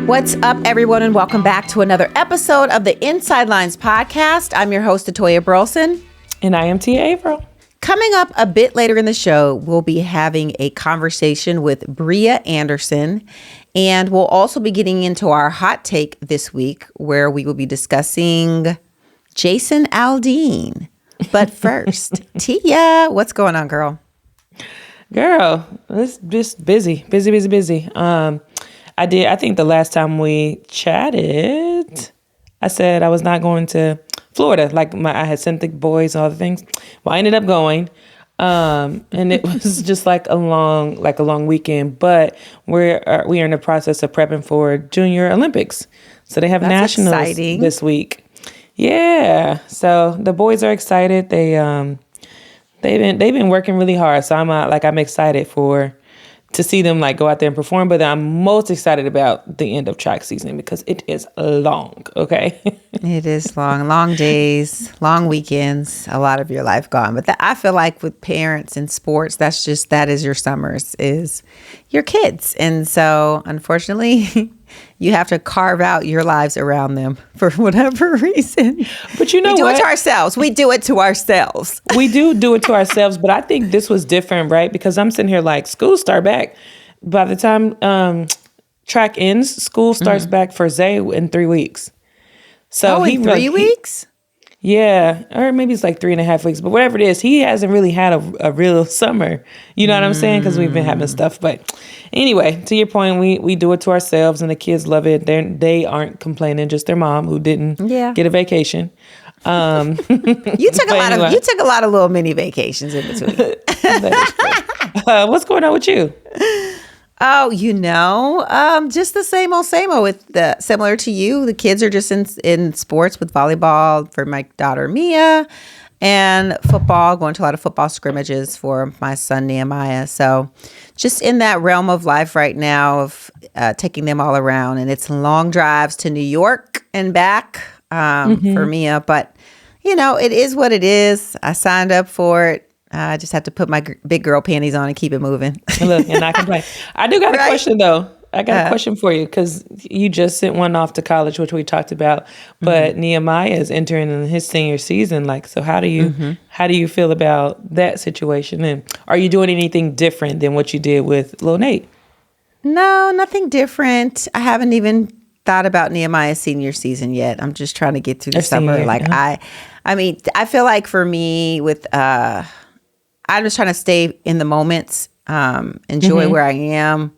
What's up, everyone, and welcome back to another episode of the Inside Lines podcast. I'm your host, Atoya, Burleson. And I am Avril. Coming up a bit later in the show, we'll be having a conversation with Bria Anderson, and we'll also be getting into our hot take this week, where we will be discussing Jason Aldean. But first, Tia, what's going on, girl? Girl, it's just busy. I think the last time we chatted, I said I was not going to Florida. I had sent the boys and all the things. Well, I ended up going. And it was just like a long weekend, but we are in the process of prepping for Junior Olympics. So they have That's nationals exciting. This week. Yeah. So the boys are excited. They've been working really hard. So I'm excited to see them go out there and perform, but I'm most excited about the end of track season because it is long. Okay. It is long days, long weekends, a lot of your life gone. But I feel like with parents and sports, that is your summers, is your kids. And so unfortunately, you have to carve out your lives around them for whatever reason. But you know we do it to ourselves. We do it to ourselves. We do it to ourselves. But I think this was different, right? Because I'm sitting here school start back. By the time track ends, school starts back for Zay in 3 weeks. So in 3 weeks? Yeah, or maybe it's 3.5 weeks, but whatever it is, he hasn't really had a real summer. You know what I'm saying? Because we've been having stuff. But anyway, to your point, we do it to ourselves, and the kids love it. They aren't complaining, just their mom who didn't get a vacation. You took a lot of little mini vacations in between. What's going on with you? Oh, just the same old. Similar to you, the kids are just in sports with volleyball for my daughter Mia, and football, going to a lot of football scrimmages for my son Nehemiah. So just in that realm of life right now of taking them all around, and it's long drives to New York and back for Mia. But, it is what it is. I signed up for it. I just have to put my big girl panties on and keep it moving. Look, and I complain. I do got a question, though. I got a question for you because you just sent one off to college, which we talked about. But Nehemiah is entering in his senior season. So how do you feel about that situation? And are you doing anything different than what you did with Lil Nate? No, nothing different. I haven't even thought about Nehemiah's senior season yet. I'm just trying to get through the summer. I feel like for me I'm just trying to stay in the moments, enjoy where I am.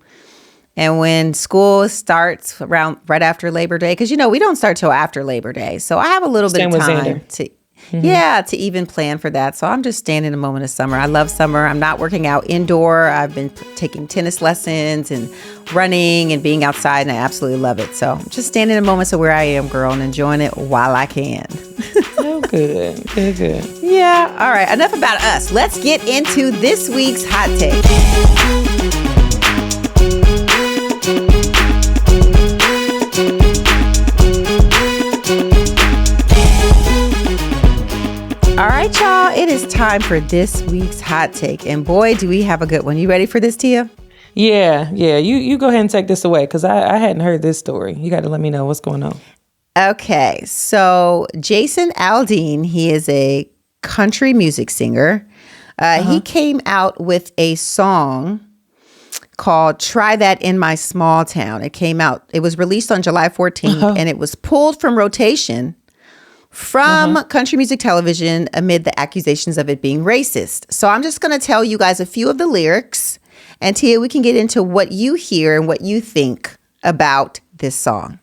And when school starts right after Labor Day, because, we don't start till after Labor Day. So I have a little bit of time to even plan for that. So I'm just staying in the moment of summer. I love summer. I'm not working out indoor. I've been taking tennis lessons and running and being outside, and I absolutely love it. So I'm just standing in the moments of where I am, girl, and enjoying it while I can. Oh, good. Yeah. All right. Enough about us. Let's get into this week's hot take. All right, y'all. It is time for this week's hot take. And boy, do we have a good one. You ready for this, Tia? Yeah. You go ahead and take this away because I hadn't heard this story. You got to let me know what's going on. Okay, so Jason Aldean, he is a country music singer. He came out with a song called Try That in My Small Town. It was released on July 14th, and it was pulled from rotation from country music television amid the accusations of it being racist. So I'm just going to tell you guys a few of the lyrics, and Tia, we can get into what you hear and what you think about this song.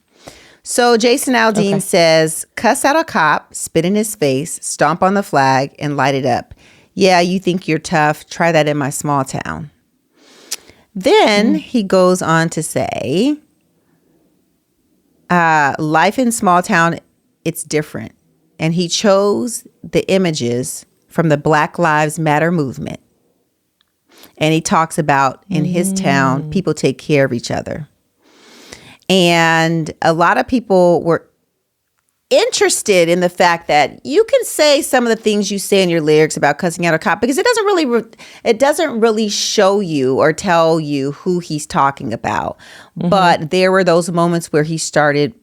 So Jason Aldean says, cuss out a cop, spit in his face, stomp on the flag, and light it up. Yeah, you think you're tough. Try that in my small town. Then he goes on to say, life in small town, it's different. And he chose the images from the Black Lives Matter movement. And he talks about in his town, people take care of each other. And a lot of people interested in the fact that you can say some of the things you say in your lyrics about cussing out a cop because it doesn't really show you or tell you who he's talking about. But there were those moments where he started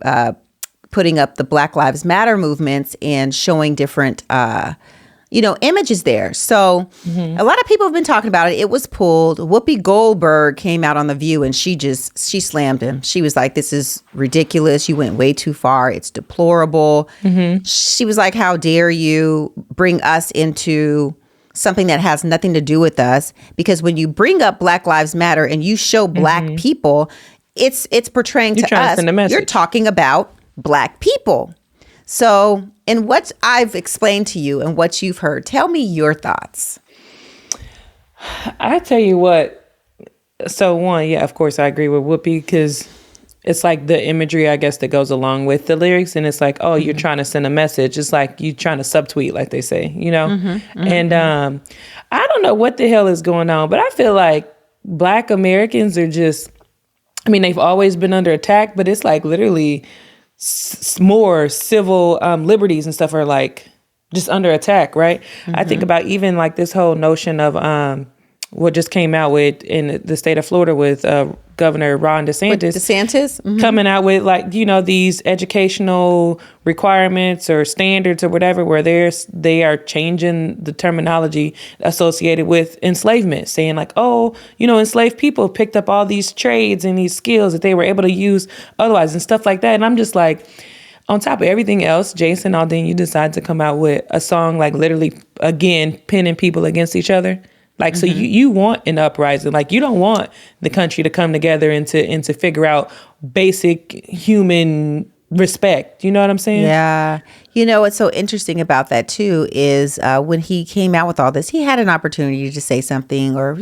putting up the Black Lives Matter movements and showing different images there. So a lot of people have been talking about it. It was pulled. Whoopi Goldberg came out on The View and she slammed him. She was like, this is ridiculous. You went way too far. It's deplorable. She was like, how dare you bring us into something that has nothing to do with us? Because when you bring up Black Lives Matter and you show Black people, it's portraying to us, you're talking about Black people. So, in what I've explained to you and what you've heard, tell me your thoughts. I tell you what. So one, yeah, of course I agree with Whoopi because it's like the imagery, I guess, that goes along with the lyrics. And it's like, oh, you're trying to send a message. It's like you trying to subtweet, like they say, And I don't know what the hell is going on, but I feel like Black Americans are just, they've always been under attack, but it's like literally more civil liberties and stuff are like just under attack, right? I think about even like this whole notion of what just came out with in the state of Florida with Governor Ron DeSantis coming out with like, these educational requirements or standards or whatever, where they are changing the terminology associated with enslavement, saying like, oh, enslaved people picked up all these trades and these skills that they were able to use otherwise and stuff like that. And I'm just like, on top of everything else, Jason Aldean, you decide to come out with a song like literally, again, pinning people against each other. Like, so you want an uprising. Like, you don't want the country to come together and to figure out basic human respect. You know what I'm saying? Yeah. What's so interesting about that, too, is when he came out with all this, he had an opportunity to say something or,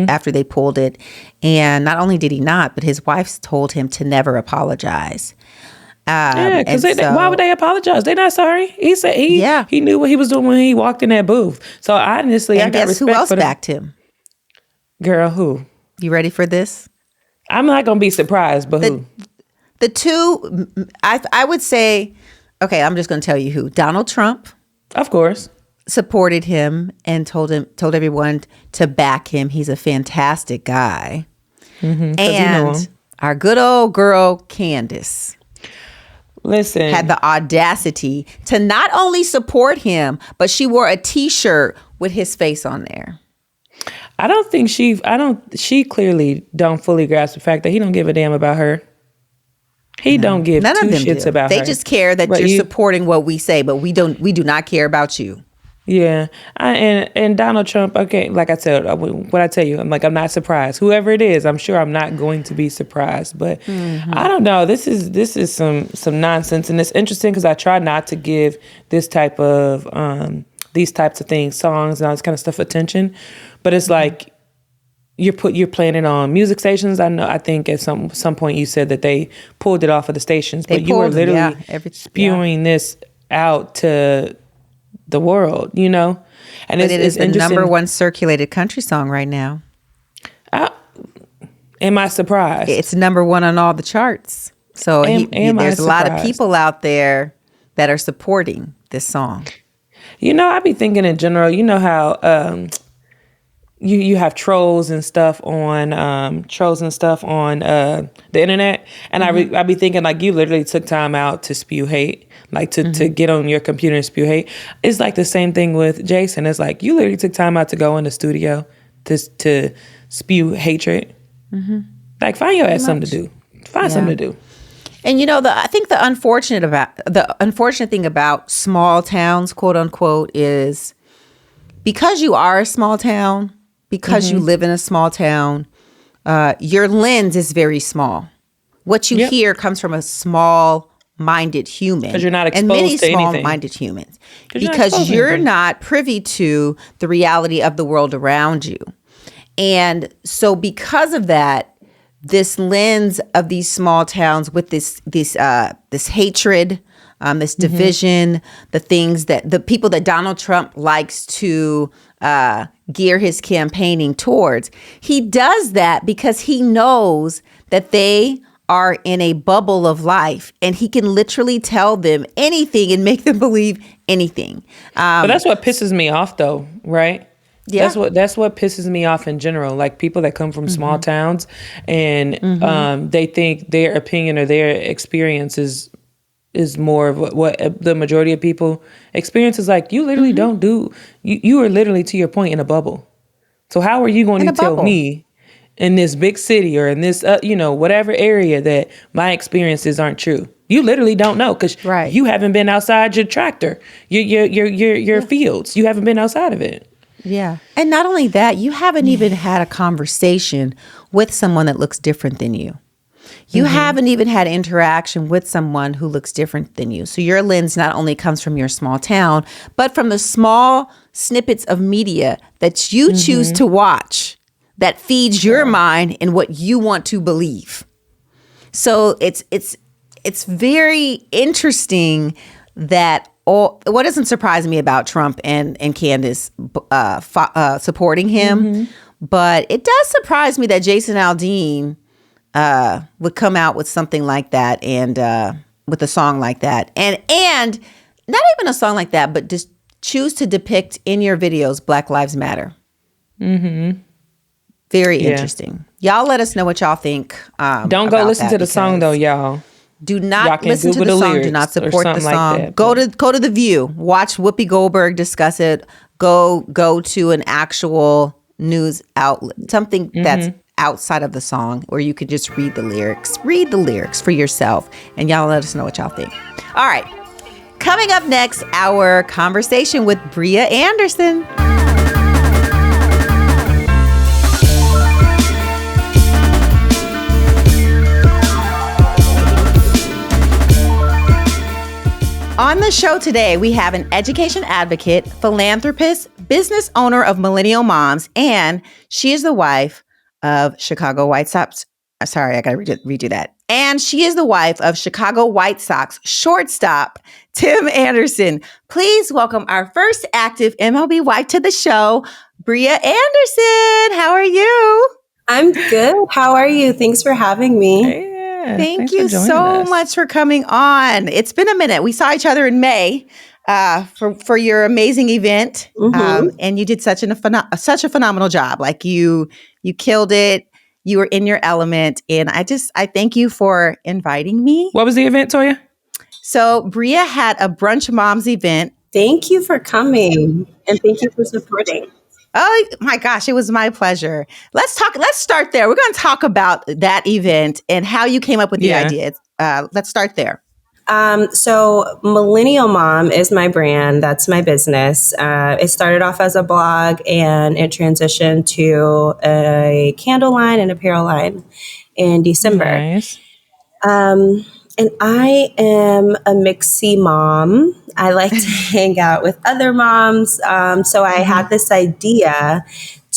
after they pulled it. And not only did he not, but his wife told him to never apologize. Because why would they apologize? They're not sorry. He said he knew what he was doing when he walked in that booth. So honestly, and I got respect who else backed him? Girl, who? You ready for this? I'm not gonna be surprised, but who? The two, I would say, okay, I'm just gonna tell you who. Donald Trump, of course, supported him and told everyone to back him. He's a fantastic guy. And our good old girl Candace. Listen, had the audacity to not only support him, but she wore a T-shirt with his face on there. She clearly don't fully grasp the fact that he don't give a damn about her. He don't give two shits about her. They just care that you're supporting what we say, but we do not care about you. Yeah. And Donald Trump, okay, like I said, what I tell you, I'm not surprised. Whoever it is, I'm sure I'm not going to be surprised. But I don't know. This is some nonsense. And it's interesting because I try not to give this type of, these types of things, songs and all this kind of stuff attention. But it's like you're playing it on music stations. I think at some point you said that they pulled it off of the stations. But you were literally spewing this out to the world, and but it is the number one circulated country song right now. Am I surprised? It's number one on all the charts. So there's a lot of people out there that are supporting this song. I be thinking in general, how you have trolls and stuff on the internet, and I be thinking like you literally took time out to spew hate, like to get on your computer and spew hate. It's like the same thing with Jason. It's like you literally took time out to go in the studio to spew hatred. Like find your ass something to do. Find something to do. And I think the unfortunate thing about small towns, quote unquote, is because you are a small town. Because you live in a small town, your lens is very small. What you hear comes from a small-minded human. Because you're not exposed to anything. And many small-minded humans. Because you're not privy to the reality of the world around you. And so because of that, this lens of these small towns with this hatred, this division, the people that Donald Trump likes to gear his campaigning towards. He does that because he knows that they are in a bubble of life, and he can literally tell them anything and make them believe anything. But that's what pisses me off, though, right? Yeah. That's what pisses me off in general. Like people that come from small towns and they think their opinion or their experience is more of what the majority of people experience is like. You literally don't do. You are literally, to your point, in a bubble. So how are you going to tell me in this big city or in this whatever area that my experiences aren't true? You literally don't know because you haven't been outside your tractor, your fields. You haven't been outside of it. Yeah. And not only that, you haven't even had a conversation with someone that looks different than you. You haven't even had interaction with someone who looks different than you. So your lens not only comes from your small town, but from the small snippets of media that you choose to watch that feeds your mind in what you want to believe. So it's very interesting that what doesn't surprise me about Trump and Candace supporting him, but it does surprise me that Jason Aldean would come out with something like that and with a song like that. And not even a song like that, but just choose to depict in your videos Black Lives Matter. Very interesting. Y'all let us know what y'all think. Don't go listen to the song though, y'all. Do not listen to the song. Do not support the song. Like that, go to The View. Watch Whoopi Goldberg discuss it. Go to an actual news outlet, something that's outside of the song, where you could just read the lyrics. Read the lyrics for yourself, and y'all let us know what y'all think. All right. Coming up next, our conversation with Bria Anderson. On the show today, we have an education advocate, philanthropist, business owner of Millennial Moms, and she is the wife of Chicago White Sox. Sorry, I got to redo that. And she is the wife of Chicago White Sox shortstop, Tim Anderson. Please welcome our first active MLB wife to the show, Bria Anderson. How are you? I'm good. How are you? Thanks for having me. Hey. Thank you so much for coming on. It's been a minute. We saw each other in May for your amazing event, and you did such a phenomenal job. Like you killed it. You were in your element, and I thank you for inviting me. What was the event, Toya? So Bria had a Brunch Moms event. Thank you for coming, and thank you for supporting. Oh my gosh, it was my pleasure. Let's start there. We're going to talk about that event and how you came up with the idea. Let's start there. So Millennial Mom is my brand. That's my business. It started off as a blog and it transitioned to a candle line and apparel line in December. Nice. And I am a mixie mom. I like to hang out with other moms. So I had this idea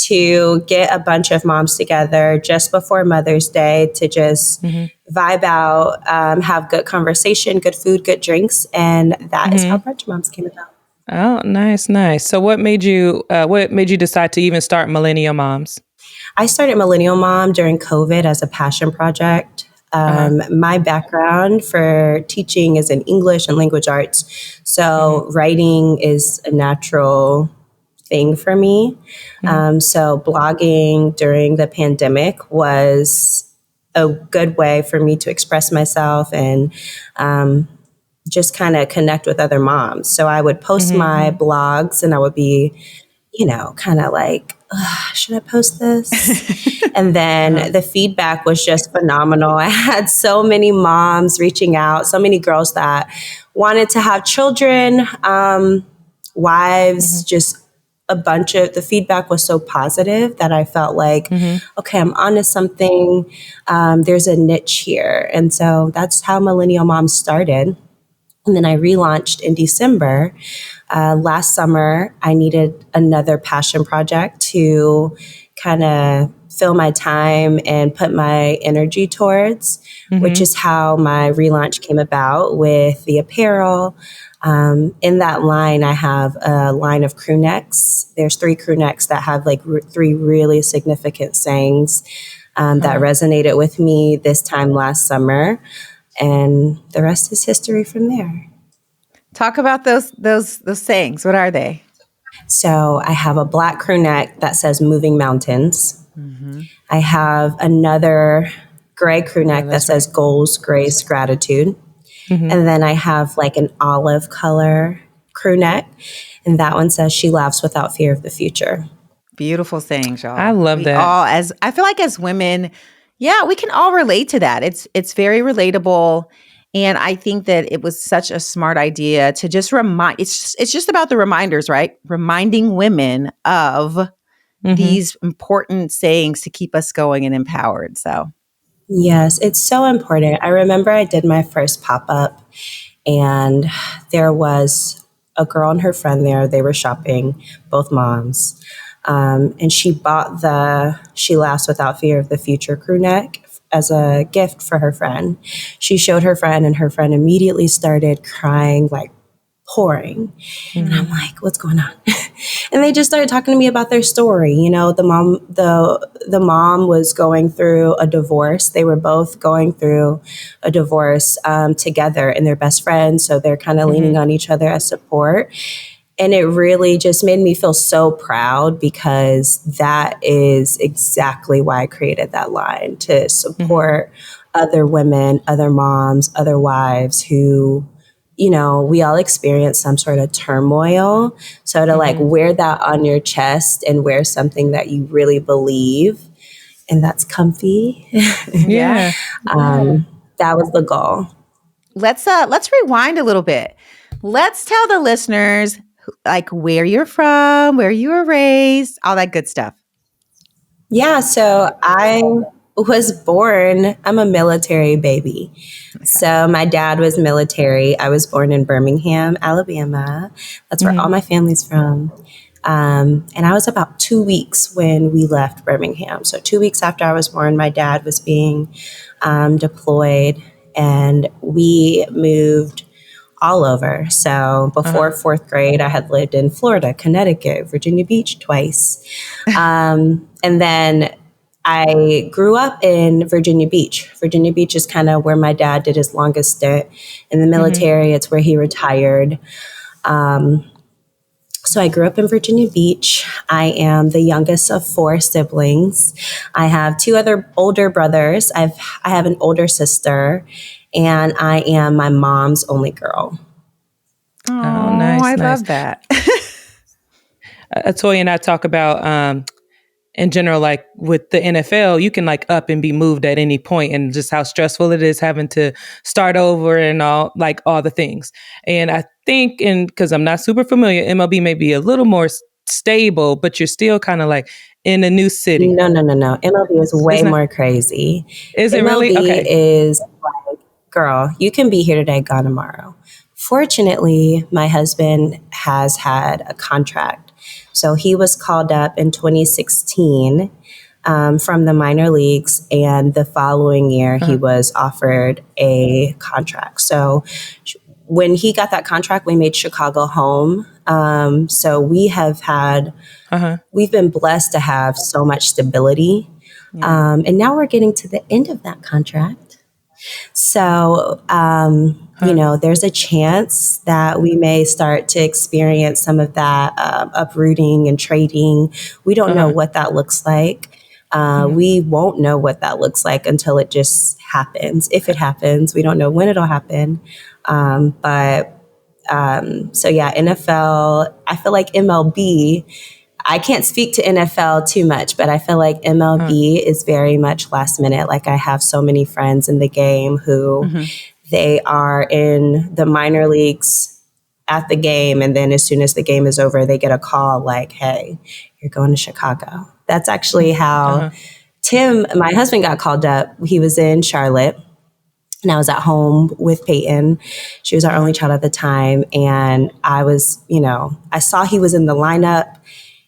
to get a bunch of moms together just before Mother's Day to just vibe out, have good conversation, good food, good drinks. And that is how Brunch Moms came about. Oh, nice. So what made you decide to even start Millennial Moms? I started Millennial Mom during COVID as a passion project. My background for teaching is in English and language arts. So writing is a natural thing for me. So blogging during the pandemic was a good way for me to express myself and just kind of connect with other moms. So I would post my blogs and I would be, kind of like, should I post this? And then the feedback was just phenomenal. I had so many moms reaching out, so many girls that wanted to have children, wives, just a bunch of, the feedback was so positive that I felt like, okay, I'm onto something. There's a niche here. And so that's how Millennial Mom started. And then I relaunched in December. Last summer, I needed another passion project to kind of fill my time and put my energy towards, which is how my relaunch came about with the apparel. In that line, I have a line of crew necks. There's 3 crew necks that have like 3 really significant sayings. that resonated with me this time last summer. And the rest is history from there. Talk about those sayings. What are they? So I have a black crew neck that says moving mountains. Mm-hmm. I have another gray crew neck that says goals, grace, gratitude. Mm-hmm. And then I have like an olive color crew neck. And that one says she laughs without fear of the future. Beautiful sayings, y'all. I love that. I feel like as women, we can all relate to that. It's very relatable. And I think that it was such a smart idea to just remind, it's just about the reminders, right? Reminding women of these important sayings to keep us going and empowered. So, yes, it's so important. I remember I did my first pop-up and there was a girl and her friend there. They were shopping, both moms. And she bought the She Laughs Without Fear of the Future crew neck as a gift for her friend. She showed her friend and her friend immediately started crying, like pouring. And I'm like, what's going on? And they just started talking to me about their story. You know, the mom was going through a divorce. They were both going through a divorce together, and they're best friends. So they're kind of leaning on each other as support. And it really just made me feel so proud because that is exactly why I created that line, to support other women, other moms, other wives who, you know, we all experience some sort of turmoil. So to like wear that on your chest and wear something that you really believe and that's comfy. Yeah. That was the goal. let's rewind a little bit. Let's tell the listeners like where you're from, where you were raised, all that good stuff. Yeah, so I was born, I'm a military baby. Okay. So my dad was military. I was born in Birmingham, Alabama. That's where all my family's from. And I was about 2 weeks when we left Birmingham. So 2 weeks after I was born, my dad was being deployed and we moved all over. So before fourth grade, I had lived in Florida, Connecticut, Virginia Beach twice. And then I grew up in Virginia Beach. Virginia Beach is kind of where my dad did his longest stint in the military. It's where he retired. So I grew up in Virginia Beach. I am the youngest of 4 siblings. I have 2 other older brothers. I have an older sister, and I am my mom's only girl. Oh, nice. I love that. Atoya and I talk about, in general, like with the NFL, you can like up and be moved at any point, and just how stressful it is having to start over and all the things. And I think, because I'm not super familiar, MLB may be a little more stable, but you're still kind of like in a new city. No. MLB is way more crazy. Is it MLB really? Okay. Is like, girl, you can be here today, gone tomorrow. Fortunately, my husband has had a contract. So he was called up in 2016 from the minor leagues, and the following year he was offered a contract. So when he got that contract, we made Chicago home. So we have had, we've been blessed to have so much stability. And now we're getting to the end of that contract. So, you know, there's a chance that we may start to experience some of that uprooting and trading. We don't know what that looks like. We won't know what that looks like until it just happens. If it happens, we don't know when it'll happen. So yeah, NFL, I feel like MLB, I can't speak to NFL too much, but I feel like MLB is very much last minute. Like I have so many friends in the game who they are in the minor leagues at the game. And then as soon as the game is over, they get a call like, hey, you're going to Chicago. That's actually how Tim, my husband, got called up. He was in Charlotte. And I was at home with Peyton. She was our only child at the time. And I was, you know, I saw he was in the lineup.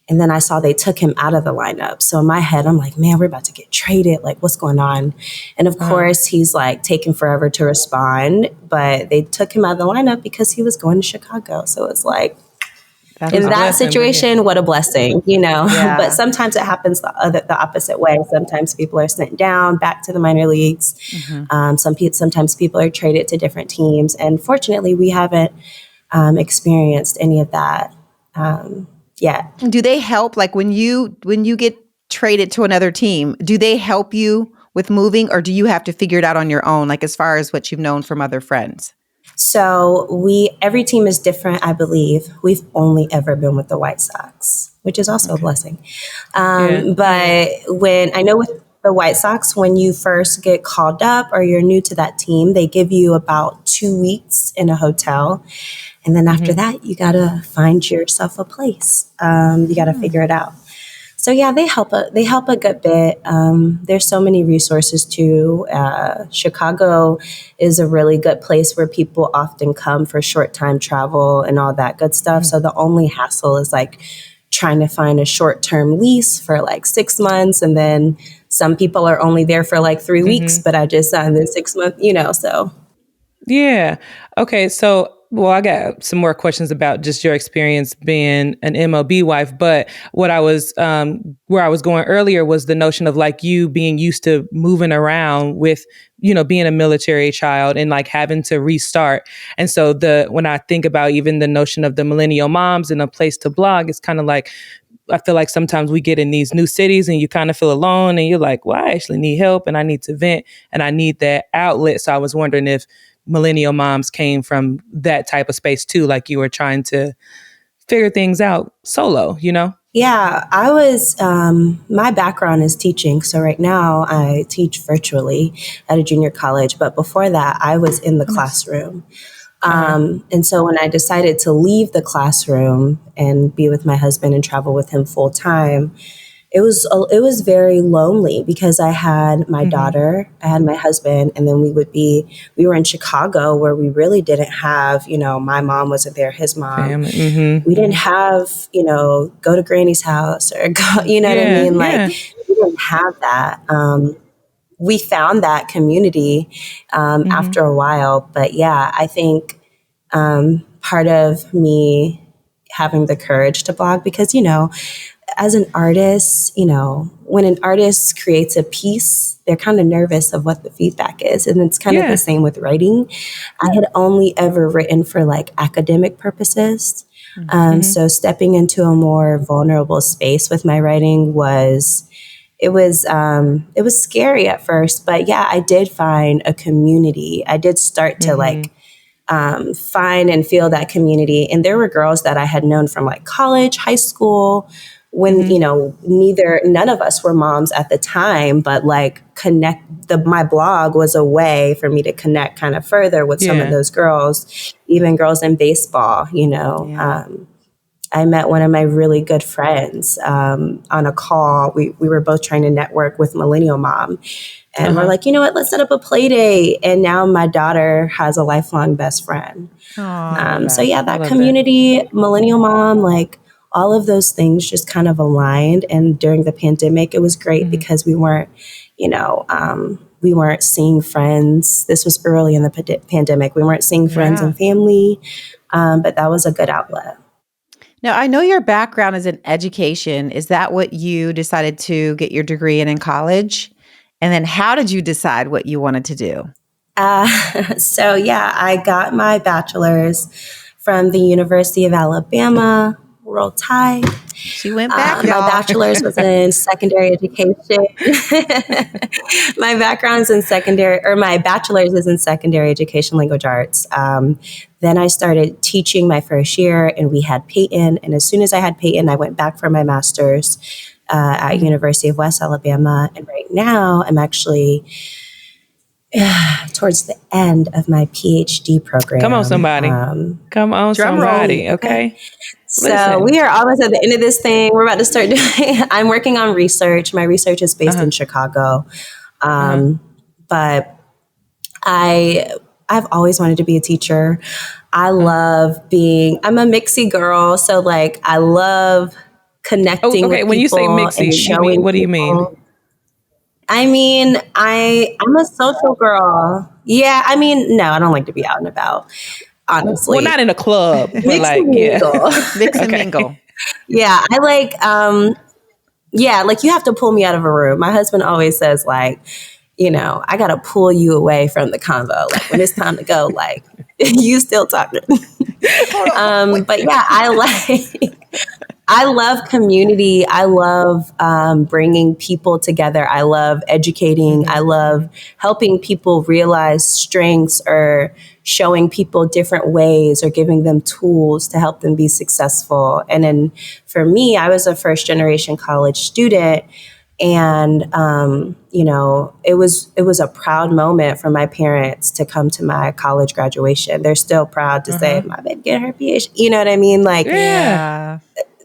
And then I saw they took him out of the lineup. So in my head, I'm like, man, we're about to get traded. Like, what's going on? And of course, he's like taking forever to respond. But they took him out of the lineup because he was going to Chicago. So it's like, In that blessing, situation, what a blessing, you know. Yeah. But sometimes it happens the opposite way. Sometimes people are sent down back to the minor leagues. Sometimes people are traded to different teams. And fortunately, we haven't experienced any of that yet. Do they help? Like when you get traded to another team, do they help you with moving, or do you have to figure it out on your own? Like as far as what you've known from other friends? So every team is different, I believe. We've only ever been with the White Sox, which is also a blessing. But when I know with the White Sox, when you first get called up or you're new to that team, they give you about 2 weeks in a hotel. And then after that, you got to find yourself a place. You got to figure it out. So yeah, they help a good bit. There's so many resources too. Chicago is a really good place where people often come for short time travel and all that good stuff. So the only hassle is like trying to find a short term lease for like 6 months. And then some people are only there for like 3 weeks, but I just signed the 6 month, so. Yeah. Okay. So, well, I got some more questions about just your experience being an MLB wife, but what I was, where I was going earlier was the notion of like you being used to moving around with, being a military child and like having to restart. And so when I think about even the notion of the millennial moms and a place to blog, it's kind of like, I feel like sometimes we get in these new cities and you kind of feel alone and you're like, well, I actually need help and I need to vent and I need that outlet. So I was wondering if millennial moms came from that type of space too, like you were trying to figure things out solo, Yeah, I was, my background is teaching. So right now I teach virtually at a junior college. But before that, I was in the classroom. And so when I decided to leave the classroom and be with my husband and travel with him full time, it was very lonely because I had my daughter, I had my husband, and then we were in Chicago where we really didn't have, my mom wasn't there, his mom. We didn't have, go to granny's house or go, you know what I mean? Like we didn't have that. We found that community after a while. But yeah, I think part of me having the courage to blog, because, as an artist, when an artist creates a piece, they're kind of nervous of what the feedback is. And it's kind of the same with writing. I had only ever written for like academic purposes. So stepping into a more vulnerable space with my writing was scary at first, but yeah, I did find a community. I did start to find and feel that community. And there were girls that I had known from like college, high school, when, none of us were moms at the time, but like my blog was a way for me to connect kind of further with some of those girls, even girls in baseball, I met one of my really good friends on a call. We were both trying to network with Millennial Mom. And we're like, you know what, let's set up a play date. And now my daughter has a lifelong best friend. So yeah, that community, Millennial Mom, like all of those things just kind of aligned. And during the pandemic, it was great because we weren't, we weren't seeing friends. This was early in the pandemic. We weren't seeing friends and family, but that was a good outlet. Now, I know your background is in education. Is that what you decided to get your degree in college? And then how did you decide what you wanted to do? So yeah, I got my bachelor's from the University of Alabama. Roll Tide. She went back, my bachelor's was in secondary education. My bachelor's is in secondary education, language arts. Then I started teaching my first year, and we had Peyton. And as soon as I had Peyton, I went back for my master's at University of West Alabama. And right now, I'm actually towards the end of my PhD program. Come on, somebody. Okay. So we are almost at the end of this thing. We're about to start doing, I'm working on research. My research is based in Chicago. But I've always wanted to be a teacher. I'm a mixie girl. So like, I love connecting with people. When you say mixie, what do you mean? I mean, I'm a social girl. Yeah. I mean, no, I don't like to be out and about. honestly. Well, not in a club, but Mix like, and yeah. mingle. Mix and mingle. Yeah, I like, yeah, like you have to pull me out of a room. My husband always says, like, I got to pull you away from the convo. Like when it's time to go, like you still talking. But yeah, I love community. I love bringing people together. I love educating. I love helping people realize strengths or showing people different ways or giving them tools to help them be successful. And then for me, I was a first generation college student. And, it was a proud moment for my parents to come to my college graduation. They're still proud to say, my baby get her PhD. You know what I mean? Like, Yeah.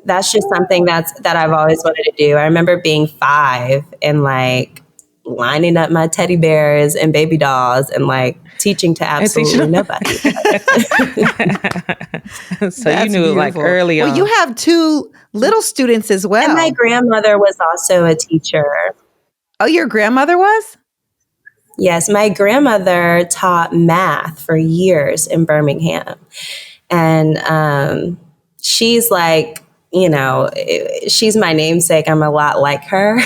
that's just something that I've always wanted to do. I remember being 5 and like lining up my teddy bears and baby dolls and like teaching to absolutely nobody. So you knew beautiful. like early on. Well, you have 2 little students as well. And my grandmother was also a teacher. Oh, your grandmother was? Yes, my grandmother taught math for years in Birmingham. And she's like, she's my namesake. I'm a lot like her.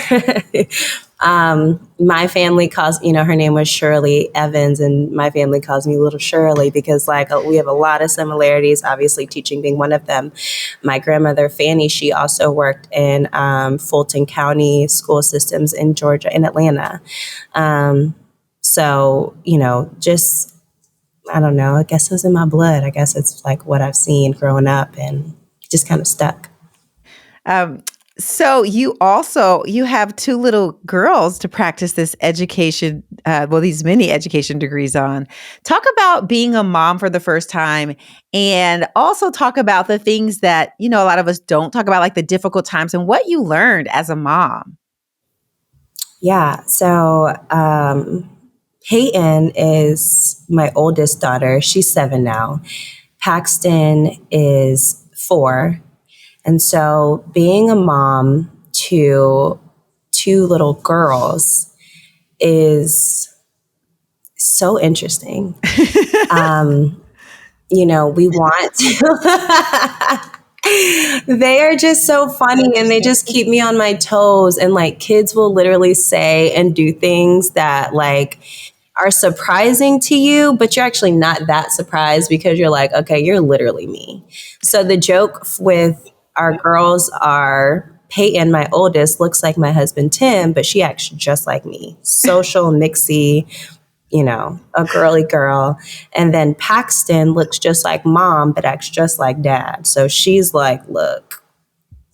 My family calls, her name was Shirley Evans, and my family calls me Little Shirley because like we have a lot of similarities, obviously teaching being one of them. My grandmother, Fanny, she also worked in Fulton County school systems in Georgia, in Atlanta. So, just, I don't know, I guess it was in my blood. I guess it's like what I've seen growing up and just kind of stuck. So you have 2 little girls to practice this education, these mini education degrees on. Talk about being a mom for the first time and also talk about the things that, a lot of us don't talk about, like the difficult times and what you learned as a mom. Yeah. So Peyton is my oldest daughter. She's 7 now. Paxton is 4. And so being a mom to 2 little girls is so interesting. We want to. They are just so funny and they just keep me on my toes. And like kids will literally say and do things that like are surprising to you, but you're actually not that surprised because you're like, okay, you're literally me. So the joke with our girls are Peyton, my oldest, looks like my husband, Tim, but she acts just like me. Social, mixy, a girly girl. And then Paxton looks just like mom, but acts just like dad. So she's like, look,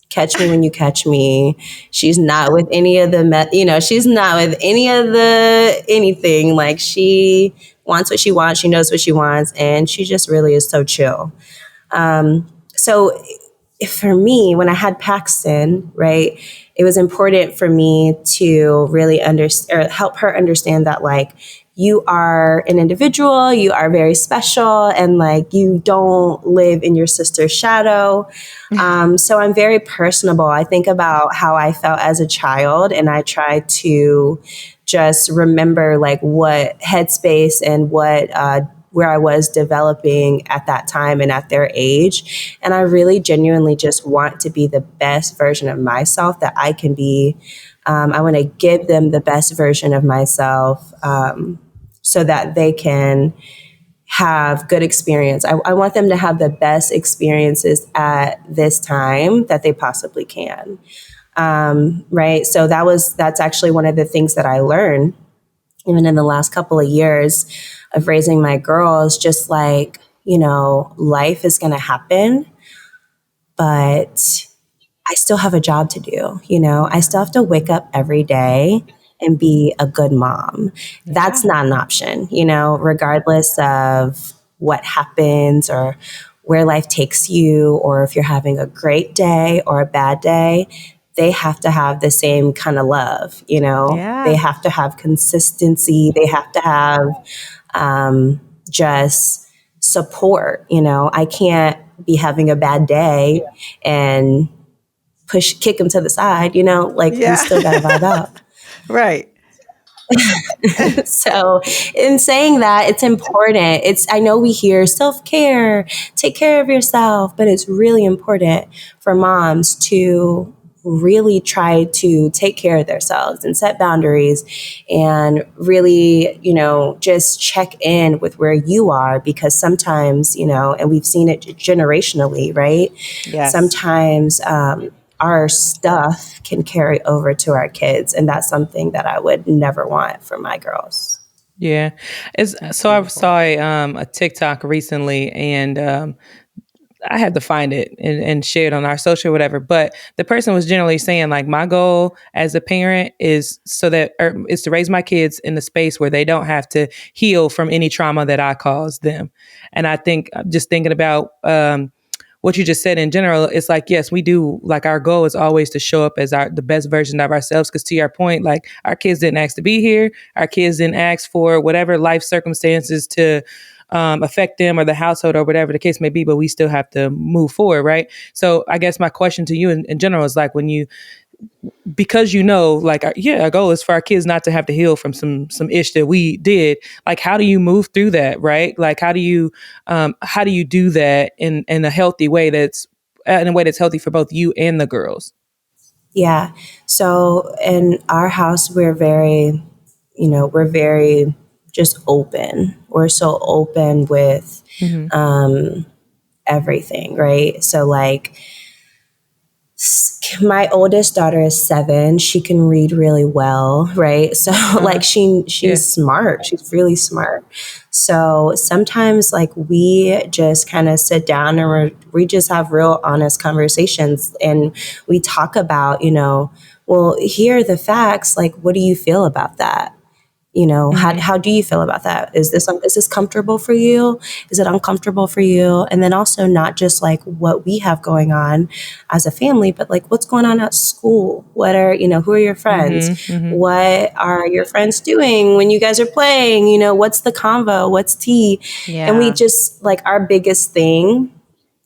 catch me when you catch me. She's not with any of the, she's not with any of the anything. Like she wants what she wants. She knows what she wants. And she just really is so chill. So for me, when I had Paxton, right, it was important for me to really understand or help her understand that like, you are an individual, you are very special, and like you don't live in your sister's shadow. So I'm very personable. I think about how I felt as a child, and I try to just remember like what headspace and what where I was developing at that time and at their age. And I really genuinely just want to be the best version of myself that I can be. I want to give them the best version of myself so that they can have good experience. I want them to have the best experiences at this time that they possibly can. Right. So that's actually one of the things that I learned even in the last couple of years of raising my girls, just like, life is going to happen, but I still have a job to do. I still have to wake up every day and be a good mom. Yeah. That's not an option, regardless of what happens or where life takes you, or if you're having a great day or a bad day. They have to have the same kind of love, Yeah. They have to have consistency. They have to have just support. I can't be having a bad day and kick them to the side, we still got to vibe out. Right. So in saying that, it's important. I know we hear self-care, take care of yourself, but it's really important for moms to really try to take care of themselves and set boundaries and really, just check in with where you are, because sometimes, and we've seen it generationally, right? Yes. Sometimes, our stuff can carry over to our kids. And that's something that I would never want for my girls. Yeah. So I saw a TikTok recently, and I had to find it and share it on our social or whatever. But the person was generally saying, like, my goal as a parent is is to raise my kids in the space where they don't have to heal from any trauma that I caused them. And I think just thinking about what you just said in general, it's like, yes, we do. Like, our goal is always to show up as the best version of ourselves. Because to your point, like, our kids didn't ask to be here. Our kids didn't ask for whatever life circumstances to affect them or the household or whatever the case may be, but we still have to move forward, right? So I guess my question to you in general is, like, because like, our goal is for our kids not to have to heal from some ish that we did. Like, how do you move through that, right? Like, how do you do that in a healthy way that's healthy for both you and the girls? Yeah. So in our house, we're very just open. We're so open with everything, right? So like, my oldest daughter is 7. She can read really well, right? So like she's smart. She's really smart. So sometimes like we just kind of sit down and we just have real honest conversations, and we talk about, well, here are the facts. Like, what do you feel about that? How do you feel about that? Is this comfortable for you? Is it uncomfortable for you? And then also not just like what we have going on as a family, but like what's going on at school? Who are your friends? What are your friends doing when you guys are playing? What's the convo? What's tea? Yeah. And we just, like, our biggest thing,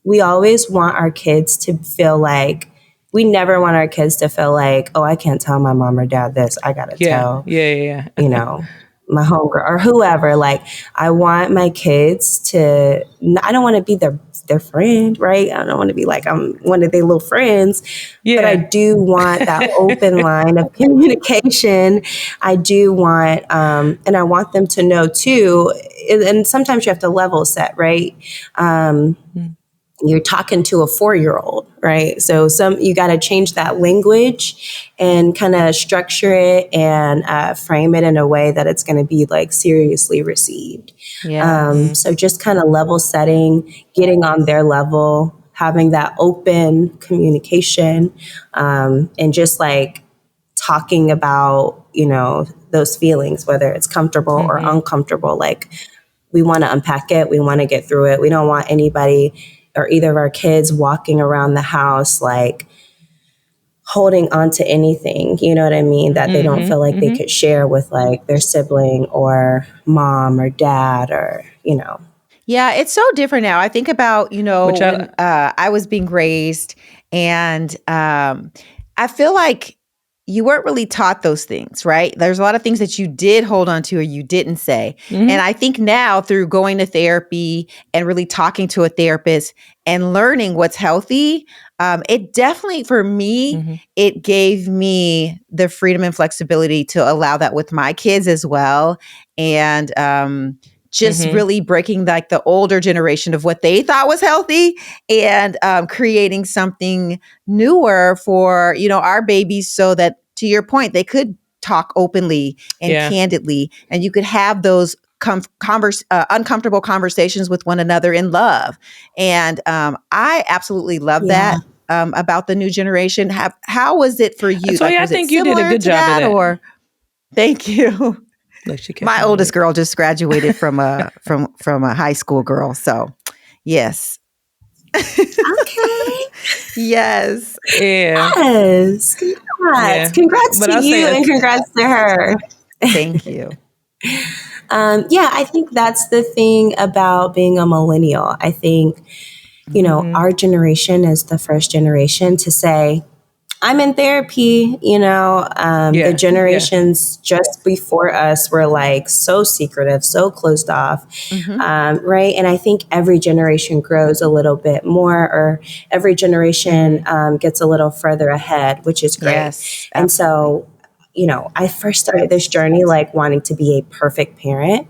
we always want our kids to feel like, we never want our kids to feel like, oh, I can't tell my mom or dad this. I got to tell, my homegirl or whoever. Like, I want my kids to, I don't want to be their friend, right? I don't want to be like, I'm one of their little friends, but I do want that open line of communication. I do want, and I want them to know too, and sometimes you have to level set, right? You're talking to a 4-year-old, right? So you got to change that language and kind of structure it and frame it in a way that it's going to be like seriously received. So just kind of level setting, getting on their level, having that open communication, and just like talking about, those feelings, whether it's comfortable or uncomfortable. Like, we want to unpack it. We want to get through it. We don't want anybody or either of our kids walking around the house like holding on to anything, you know what I mean, that they don't feel like they could share with like their sibling or mom or dad or, Yeah, it's so different now. I think about, when I was being raised, and I feel like you weren't really taught those things, right? There's a lot of things that you did hold on to or you didn't say. And I think now, through going to therapy and really talking to a therapist and learning what's healthy, it definitely, for me, it gave me the freedom and flexibility to allow that with my kids as well. And just really breaking like the older generation of what they thought was healthy, and creating something newer for, our babies, so that, to your point, they could talk openly and candidly, and you could have those uncomfortable conversations with one another in love. And I absolutely love that about the new generation. How was it for you? So I think you did a good job of that. Or thank you. My oldest girl just graduated from a high school girl. So yes. Okay. Yes. Yeah. Yes. Congrats. Congrats to you and congrats to her. Thank you. I think that's the thing about being a millennial. I think, our generation is the first generation to say, I'm in therapy, the generations just before us were like so secretive, so closed off. Right. And I think every generation grows a little bit more, or every generation gets a little further ahead, which is great. Yes, And so, I first started this journey like wanting to be a perfect parent.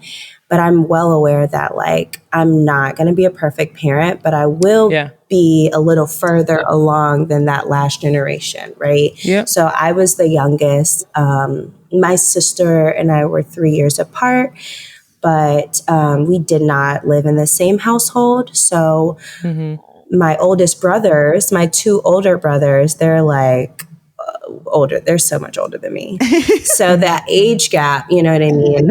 But I'm well aware that like I'm not going to be a perfect parent, but I will be a little further along than that last generation, right? Yep. So I was the youngest. My sister and I were 3 years apart, but we did not live in the same household. So my oldest brothers, my two older brothers, they're like older. They're so much older than me. So that age gap, you know what I mean?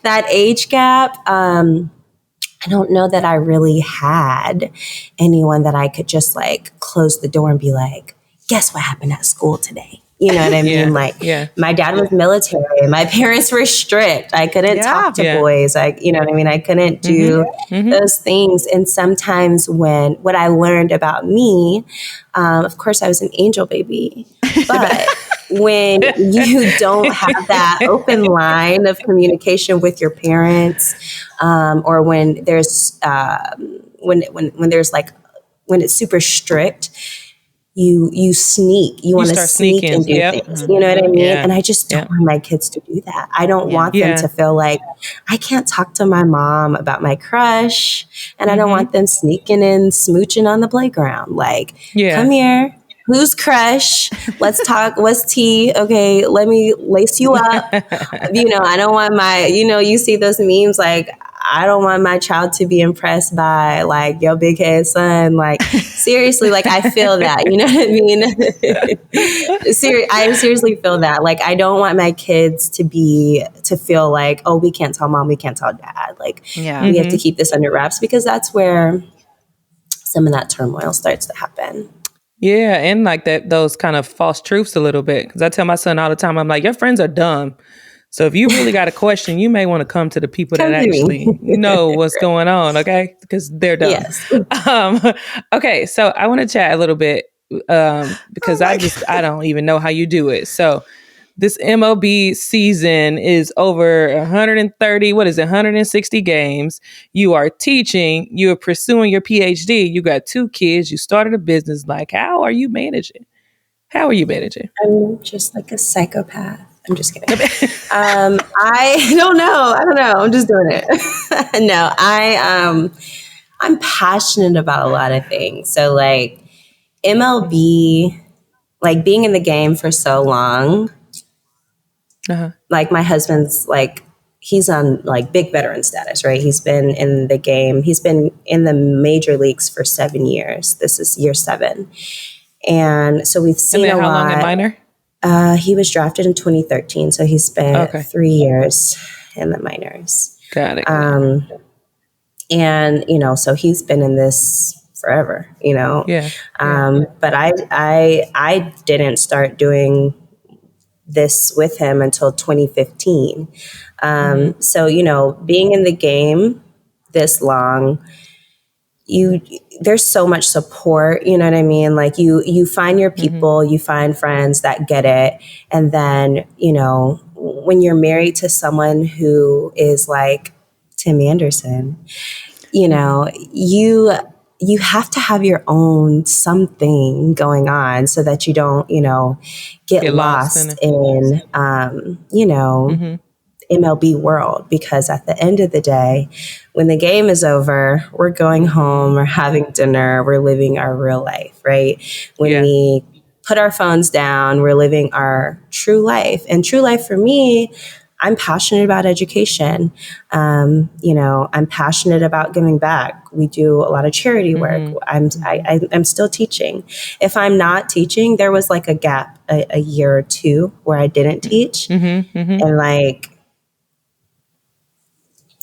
That age gap, I don't know that I really had anyone that I could just like close the door and be like, guess what happened at school today? You know what I mean? Like my dad was military. My parents were strict. I couldn't talk to boys. You know what I mean? I couldn't do those things. And sometimes what I learned about me, of course I was an angel baby, but when you don't have that open line of communication with your parents, or when there's, when there's like, when it's super strict, you want to sneak and do things. You know what I mean? And I just don't want my kids to do that. I don't want them to feel like I can't talk to my mom about my crush, and I don't want them sneaking and smooching on the playground. Like, come here. Who's crush? Let's talk. What's tea? Okay, let me lace you up. I don't want you see those memes like, I don't want my child to be impressed by like your big head son. Like seriously, like I feel that, you know what I mean? I seriously feel that. Like I don't want my kids to feel like, oh, we can't tell mom, we can't tell dad. Like we have to keep this under wraps, because that's where some of that turmoil starts to happen. Yeah, and like those kind of false truths a little bit. Because I tell my son all the time, I'm like, your friends are dumb. So if you really got a question, you may want to come to the people that actually know what's going on, okay? Because they're dumb. Yes. Okay, so I want to chat a little bit because I don't even know how you do it. So this MLB season is over 130, 160 games. You are teaching, you are pursuing your PhD, you got 2 kids, you started a business. Like, how are you managing? I'm just like a psychopath. I'm just kidding. I don't know. I'm just doing it. No, I'm passionate about a lot of things. So like MLB, like being in the game for so long, like my husband's like, he's on like big veteran status, right? He's been in the game. He's been in the major leagues for 7 years. This is year 7. And so we've seen a lot. How long in minor? He was drafted in 2013, so he spent 3 years in the minors. Got it. And so he's been in this forever, Yeah. But I didn't start doing this with him until 2015. So being in the game this long, there's so much support, you know what I mean? Like you find your people, you find friends that get it. And then, when you're married to someone who is like Tim Anderson, you have to have your own something going on so that you don't, get lost in MLB world, because at the end of the day, when the game is over, we're going home, we're having dinner, we're living our real life, right? When we put our phones down, we're living our true life. And true life for me, I'm passionate about education. I'm passionate about giving back. We do a lot of charity work. I'm still teaching. If I'm not teaching, there was like a gap, a year or 2 where I didn't teach. And like,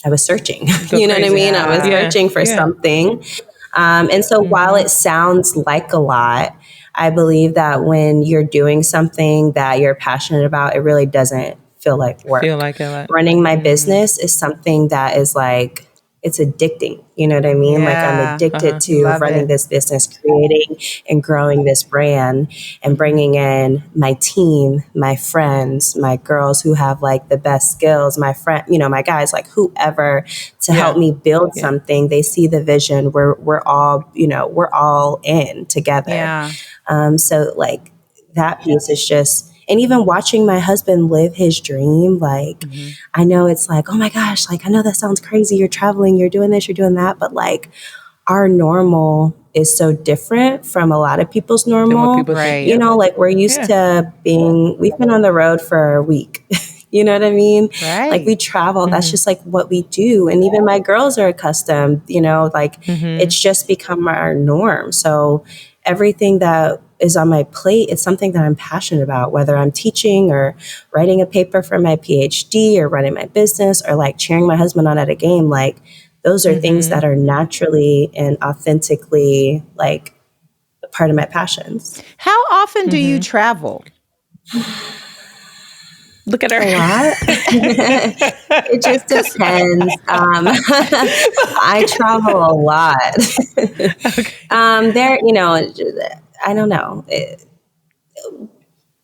I was searching, you know what I mean? I was searching for something. And so while it sounds like a lot, I believe that when you're doing something that you're passionate about, it really doesn't feel like work. Feel like a lot. Running my business is something that is like it's addicting. You know what I mean? Like I'm Yeah. addicted to Love running it. this business, creating and growing this brand and bringing in my team, my friends, my girls who have like the best skills, my friend, you know, my guys, like whoever to help me build something. They see the vision. We're all, you know, we're all in together. Yeah. So like that piece is just, and even watching my husband live his dream, like I know it's like, oh my gosh, like I know that sounds crazy. You're traveling, you're doing this, you're doing that. But like our normal is so different from a lot of people's normal. Right. You know, like we're used to we've been on the road for a week. You know what I mean? Like we Right. travel. That's just like what we do. And even my girls are accustomed, you know, like it's just become our norm. So everything that is on my plate, it's something that I'm passionate about, whether I'm teaching or writing a paper for my PhD or running my business or like cheering my husband on at a game. Like those are things that are naturally and authentically like a part of my passions. How often do you travel? Look at her. A lot. It just depends. I travel a lot. There, you know, I don't know.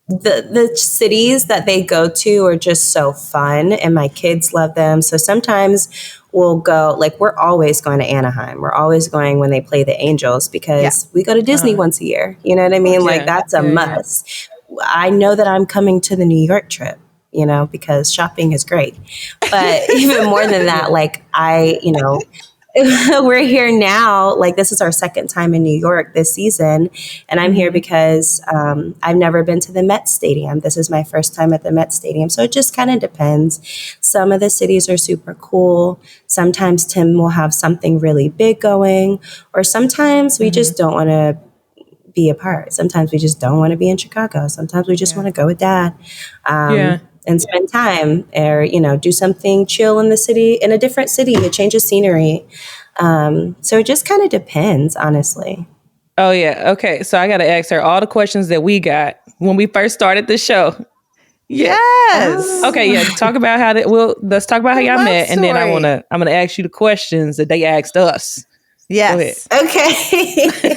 The cities that they go to are just so fun, and my kids love them. So sometimes we'll go, like we're always going to Anaheim. We're always going when they play the Angels because we go to Disney once a year. You know what I mean? Like that's a must. I know that I'm coming to the New York trip, you know, because shopping is great. But even more than that, like you know, we're here now. Like this is our second time in New York this season. And I'm here because I've never been to the Met Stadium. This is my first time at the Met Stadium. So it just kind of depends. Some of the cities are super cool. Sometimes Tim will have something really big going, or sometimes we just don't want to be apart. Sometimes we just don't want to be in Chicago. Sometimes we just want to go with dad. And spend time or, you know, do something chill in the city, in a different city, a change of scenery. So it just kind of depends, honestly. Oh, yeah. Okay. So I got to ask her all the questions that we got when we first started the show. Yes. Okay. Yeah. Talk about let's talk about how y'all met. And then I'm going to ask you the questions that they asked us. Yes. Okay.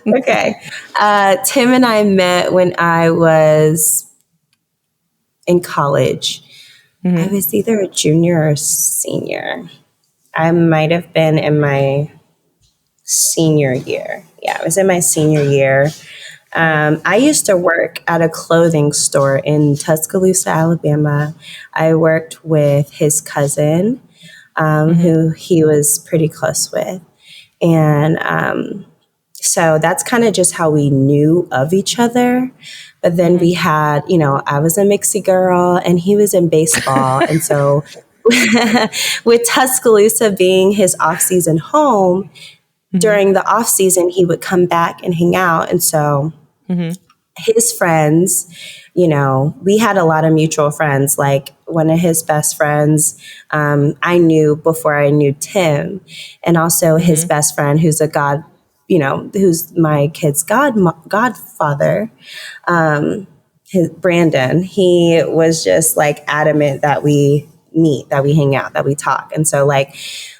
Okay. Tim and I met when I was in college. I was either a junior or senior. I might have been in my senior year. Yeah, I was in my senior year. I used to work at a clothing store in Tuscaloosa, Alabama. I worked with his cousin, who he was pretty close with. And so that's kind of just how we knew of each other. But then we had, you know, I was a mixie girl and he was in baseball. And so with Tuscaloosa being his off-season home, during the off-season, he would come back and hang out. And so his friends, you know, we had a lot of mutual friends. Like one of his best friends, I knew before I knew Tim. And also his best friend, who's who's my kid's godfather, Brandon. He was just like adamant that we meet, that we hang out, that we talk. And so like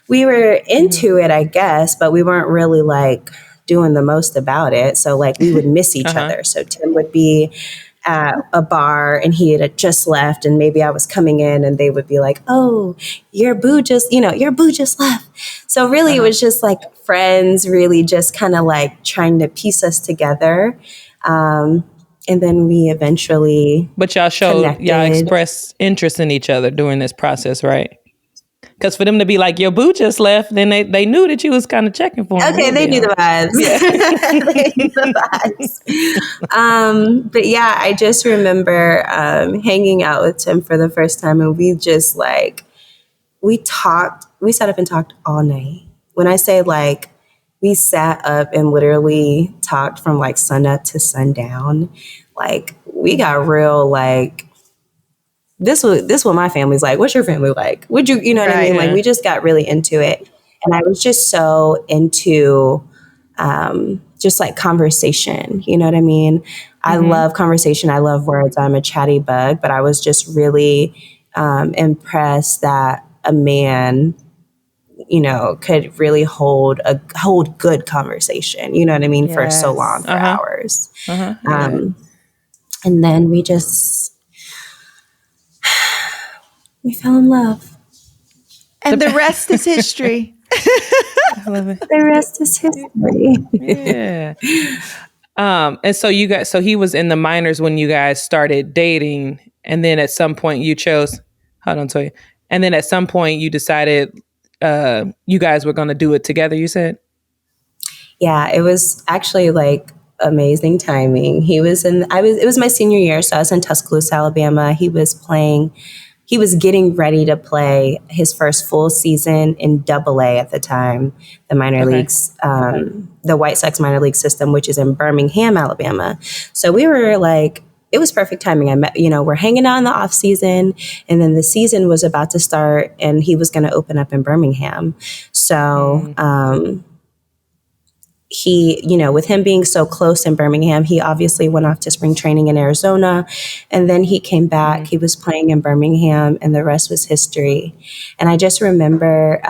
we were into it, I guess, but we weren't really like doing the most about it. So like we would miss each other. So Tim would be at a bar and he had just left and maybe I was coming in and they would be like, oh, your boo just left. So really it was just like friends really just kind of like trying to piece us together. And then we eventually But y'all expressed interest in each other during this process, right? Because for them to be like, your boo just left, then they knew that you was kind of checking for them. Okay, they knew the vibes. Yeah. They knew the vibes. But yeah, I just remember hanging out with Tim for the first time, and we just like, we sat up and talked all night. When I say like, we sat up and literally talked from like sun up to sundown. Like we got real like, this what my family's like. What's your family like? Would you know what I mean? Like we just got really into it. And I was just so into just like conversation. You know what I mean? I love conversation. I love words. I'm a chatty bug, but I was just really impressed that a man could really hold good conversation, you know what I mean, for so long, for hours. And then we fell in love. And the rest is history. I love it. The rest is history. Yeah. And so so he was in the minors when you guys started dating, and then at some point you chose, hold on, Toya. And then at some point you decided you guys were going to do it together, you said? Yeah, it was actually like amazing timing. It was my senior year, so I was in Tuscaloosa, Alabama. He was getting ready to play his first full season in AA at the time, the minor leagues, the White Sox minor league system, which is in Birmingham, Alabama. So we were like, it was perfect timing. I met, we're hanging out in the off season, and then the season was about to start, and he was going to open up in Birmingham. So, he, with him being so close in Birmingham, he obviously went off to spring training in Arizona, and then he came back. He was playing in Birmingham, and the rest was history. And I just remember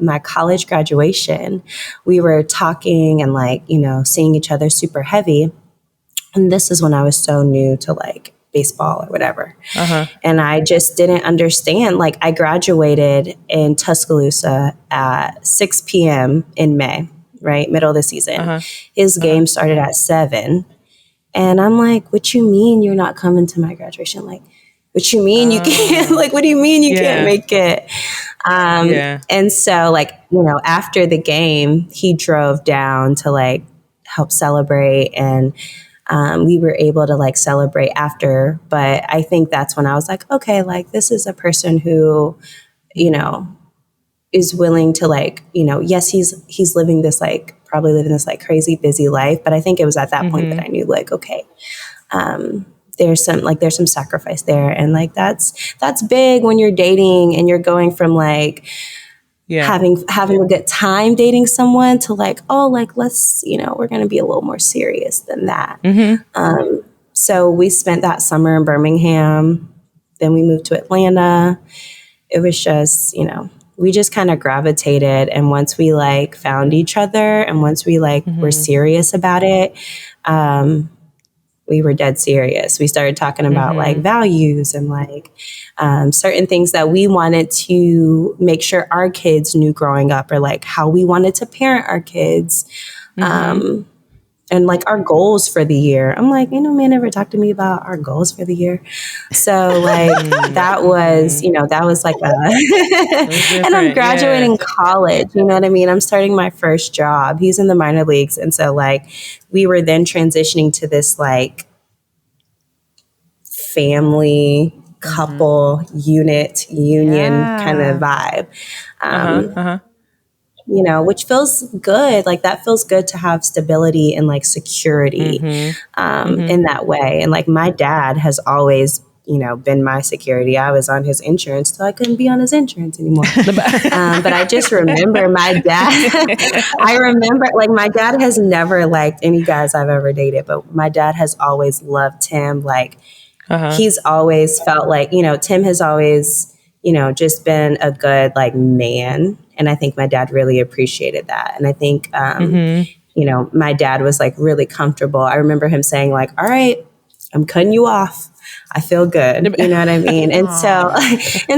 my college graduation, we were talking and seeing each other super heavy. And this is when I was so new to baseball or whatever. And I just didn't understand. I graduated in Tuscaloosa at 6 p.m. in May. Right, middle of the season. His game started at 7. And I'm like, what you mean you're not coming to my graduation? What you mean you can't? What do you mean you can't make it? And so, after the game, he drove down to, help celebrate. And we were able to, celebrate after. But I think that's when I was like, okay, this is a person who, is willing to yes, he's living this probably living this crazy busy life. But I think it was at that point that I knew okay, there's some sacrifice there. And that's big when you're dating and you're going from having a good time dating someone to let's, we're going to be a little more serious than that. So we spent that summer in Birmingham. Then we moved to Atlanta. It was just, we just kind of gravitated. And once we found each other and once we were serious about it, we were dead serious. We started talking about values and certain things that we wanted to make sure our kids knew growing up, or how we wanted to parent our kids. And our goals for the year. I'm man never talked to me about our goals for the year. So that was, that was and I'm graduating college, you know what I mean? I'm starting my first job. He's in the minor leagues. And so we were then transitioning to this family couple union kind of vibe. Which feels good. That feels good to have stability and security in that way. And my dad has always, been my security. I was on his insurance till I couldn't be on his insurance anymore. But I just remember my dad. My dad has never liked any guys I've ever dated, but my dad has always loved Tim. He's always felt Tim has always, just been a good man. And I think my dad really appreciated that. And I think, my dad was really comfortable. I remember him saying all right, I'm cutting you off. I feel good. You know what I mean? And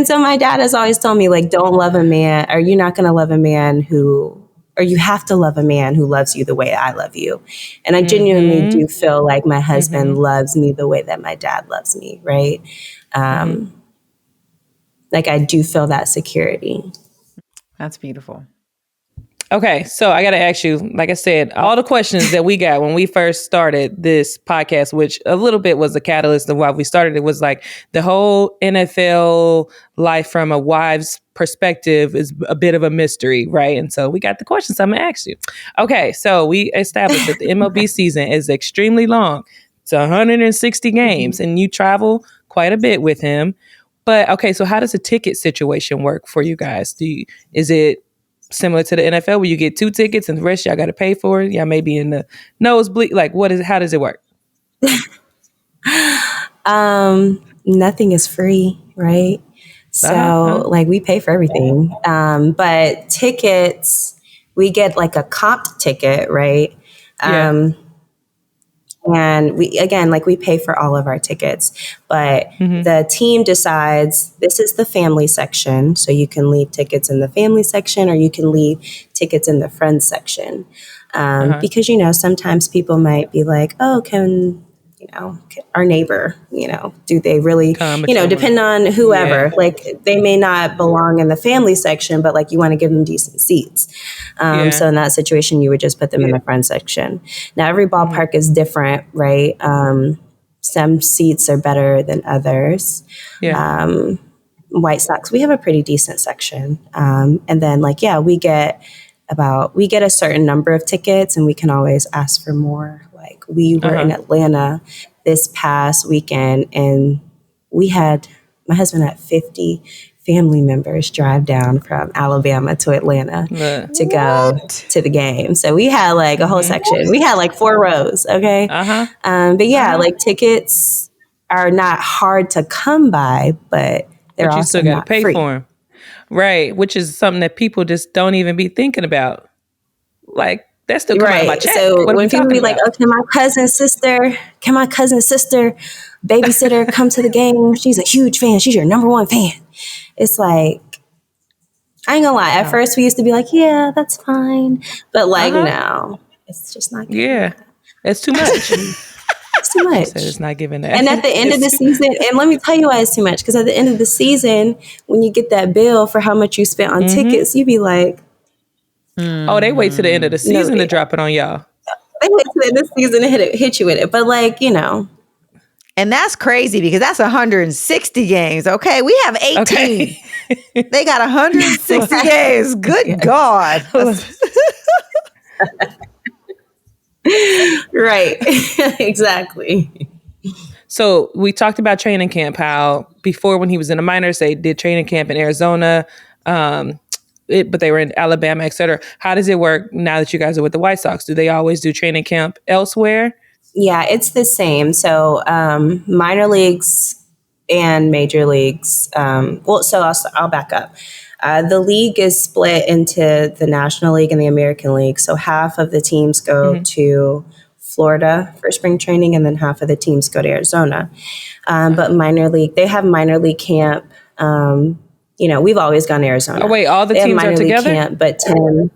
so my dad has always told me don't love a man, or you're not going to love a man or you have to love a man who loves you the way I love you. And I genuinely do feel my husband loves me the way that my dad loves me. Right. I do feel that security. That's beautiful. Okay, so I got to ask you, like I said, all the questions that we got when we first started this podcast, which a little bit was the catalyst of why we started it, was the whole NFL life from a wife's perspective is a bit of a mystery, right? And so we got the questions I'm going to ask you. Okay, so we established that the MLB season is extremely long. It's 160 games, and you travel quite a bit with him. But okay, so how does the ticket situation work for you guys? Is it similar to the NFL where you get 2 tickets and the rest y'all got to pay for it? Y'all maybe in the nosebleed. How does it work? Nothing is free, right? So like we pay for everything. But tickets, we get like a comped ticket, right? And we, again, like we pay for all of our tickets, but the team decides this is the family section. So you can leave tickets in the family section or you can leave tickets in the friends section. Because, you know, sometimes people might be like, oh, can our neighbor, do they really, depend on whoever, like they may not belong in the family section, but like you want to give them decent seats. So in that situation, you would just put them in the friend section. Now, every ballpark is different, right? Some seats are better than others. White Sox, we have a pretty decent section. And then we get a certain number of tickets and we can always ask for more. Like we were in Atlanta this past weekend and my husband had 50 family members drive down from Alabama to Atlanta to go to the game. So we had like a whole section. We had like 4 rows. Okay. But yeah, like tickets are not hard to come by, but they're you also still got to pay free. for them. Right. Which is something that people just don't even be thinking about. Like, that's still coming out of my check. So what when people be like, about? "Oh, can my cousin sister babysitter come to the game? She's a huge fan. She's your number one fan." It's like, I ain't gonna lie. At first, we used to be like, "Yeah, that's fine," but like now, it's just not. It's too much. It's too much. It's not giving that. And at the end of the season, and let me tell you why it's too much. Because at the end of the season, when you get that bill for how much you spent on tickets, you be like, oh, they wait to the end of the season to drop it on y'all. They wait to the end of the season to hit you with it. But and that's crazy because that's 160 games. Okay, we have 18. Okay. They got 160 games. Good God. Right. Exactly. So we talked about training camp, how before when he was in the minors, they did training camp in Arizona, but they were in Alabama, et cetera. How does it work now that you guys are with the White Sox? Do they always do training camp elsewhere? Yeah, it's the same. So minor leagues and major leagues. So I'll back up. The league is split into the National League and the American League. So half of the teams go to Florida for spring training, and then half of the teams go to Arizona. But minor league, they have minor league camp. We've always gone to Arizona. Oh, wait, all the teams are together? Camp, but 10.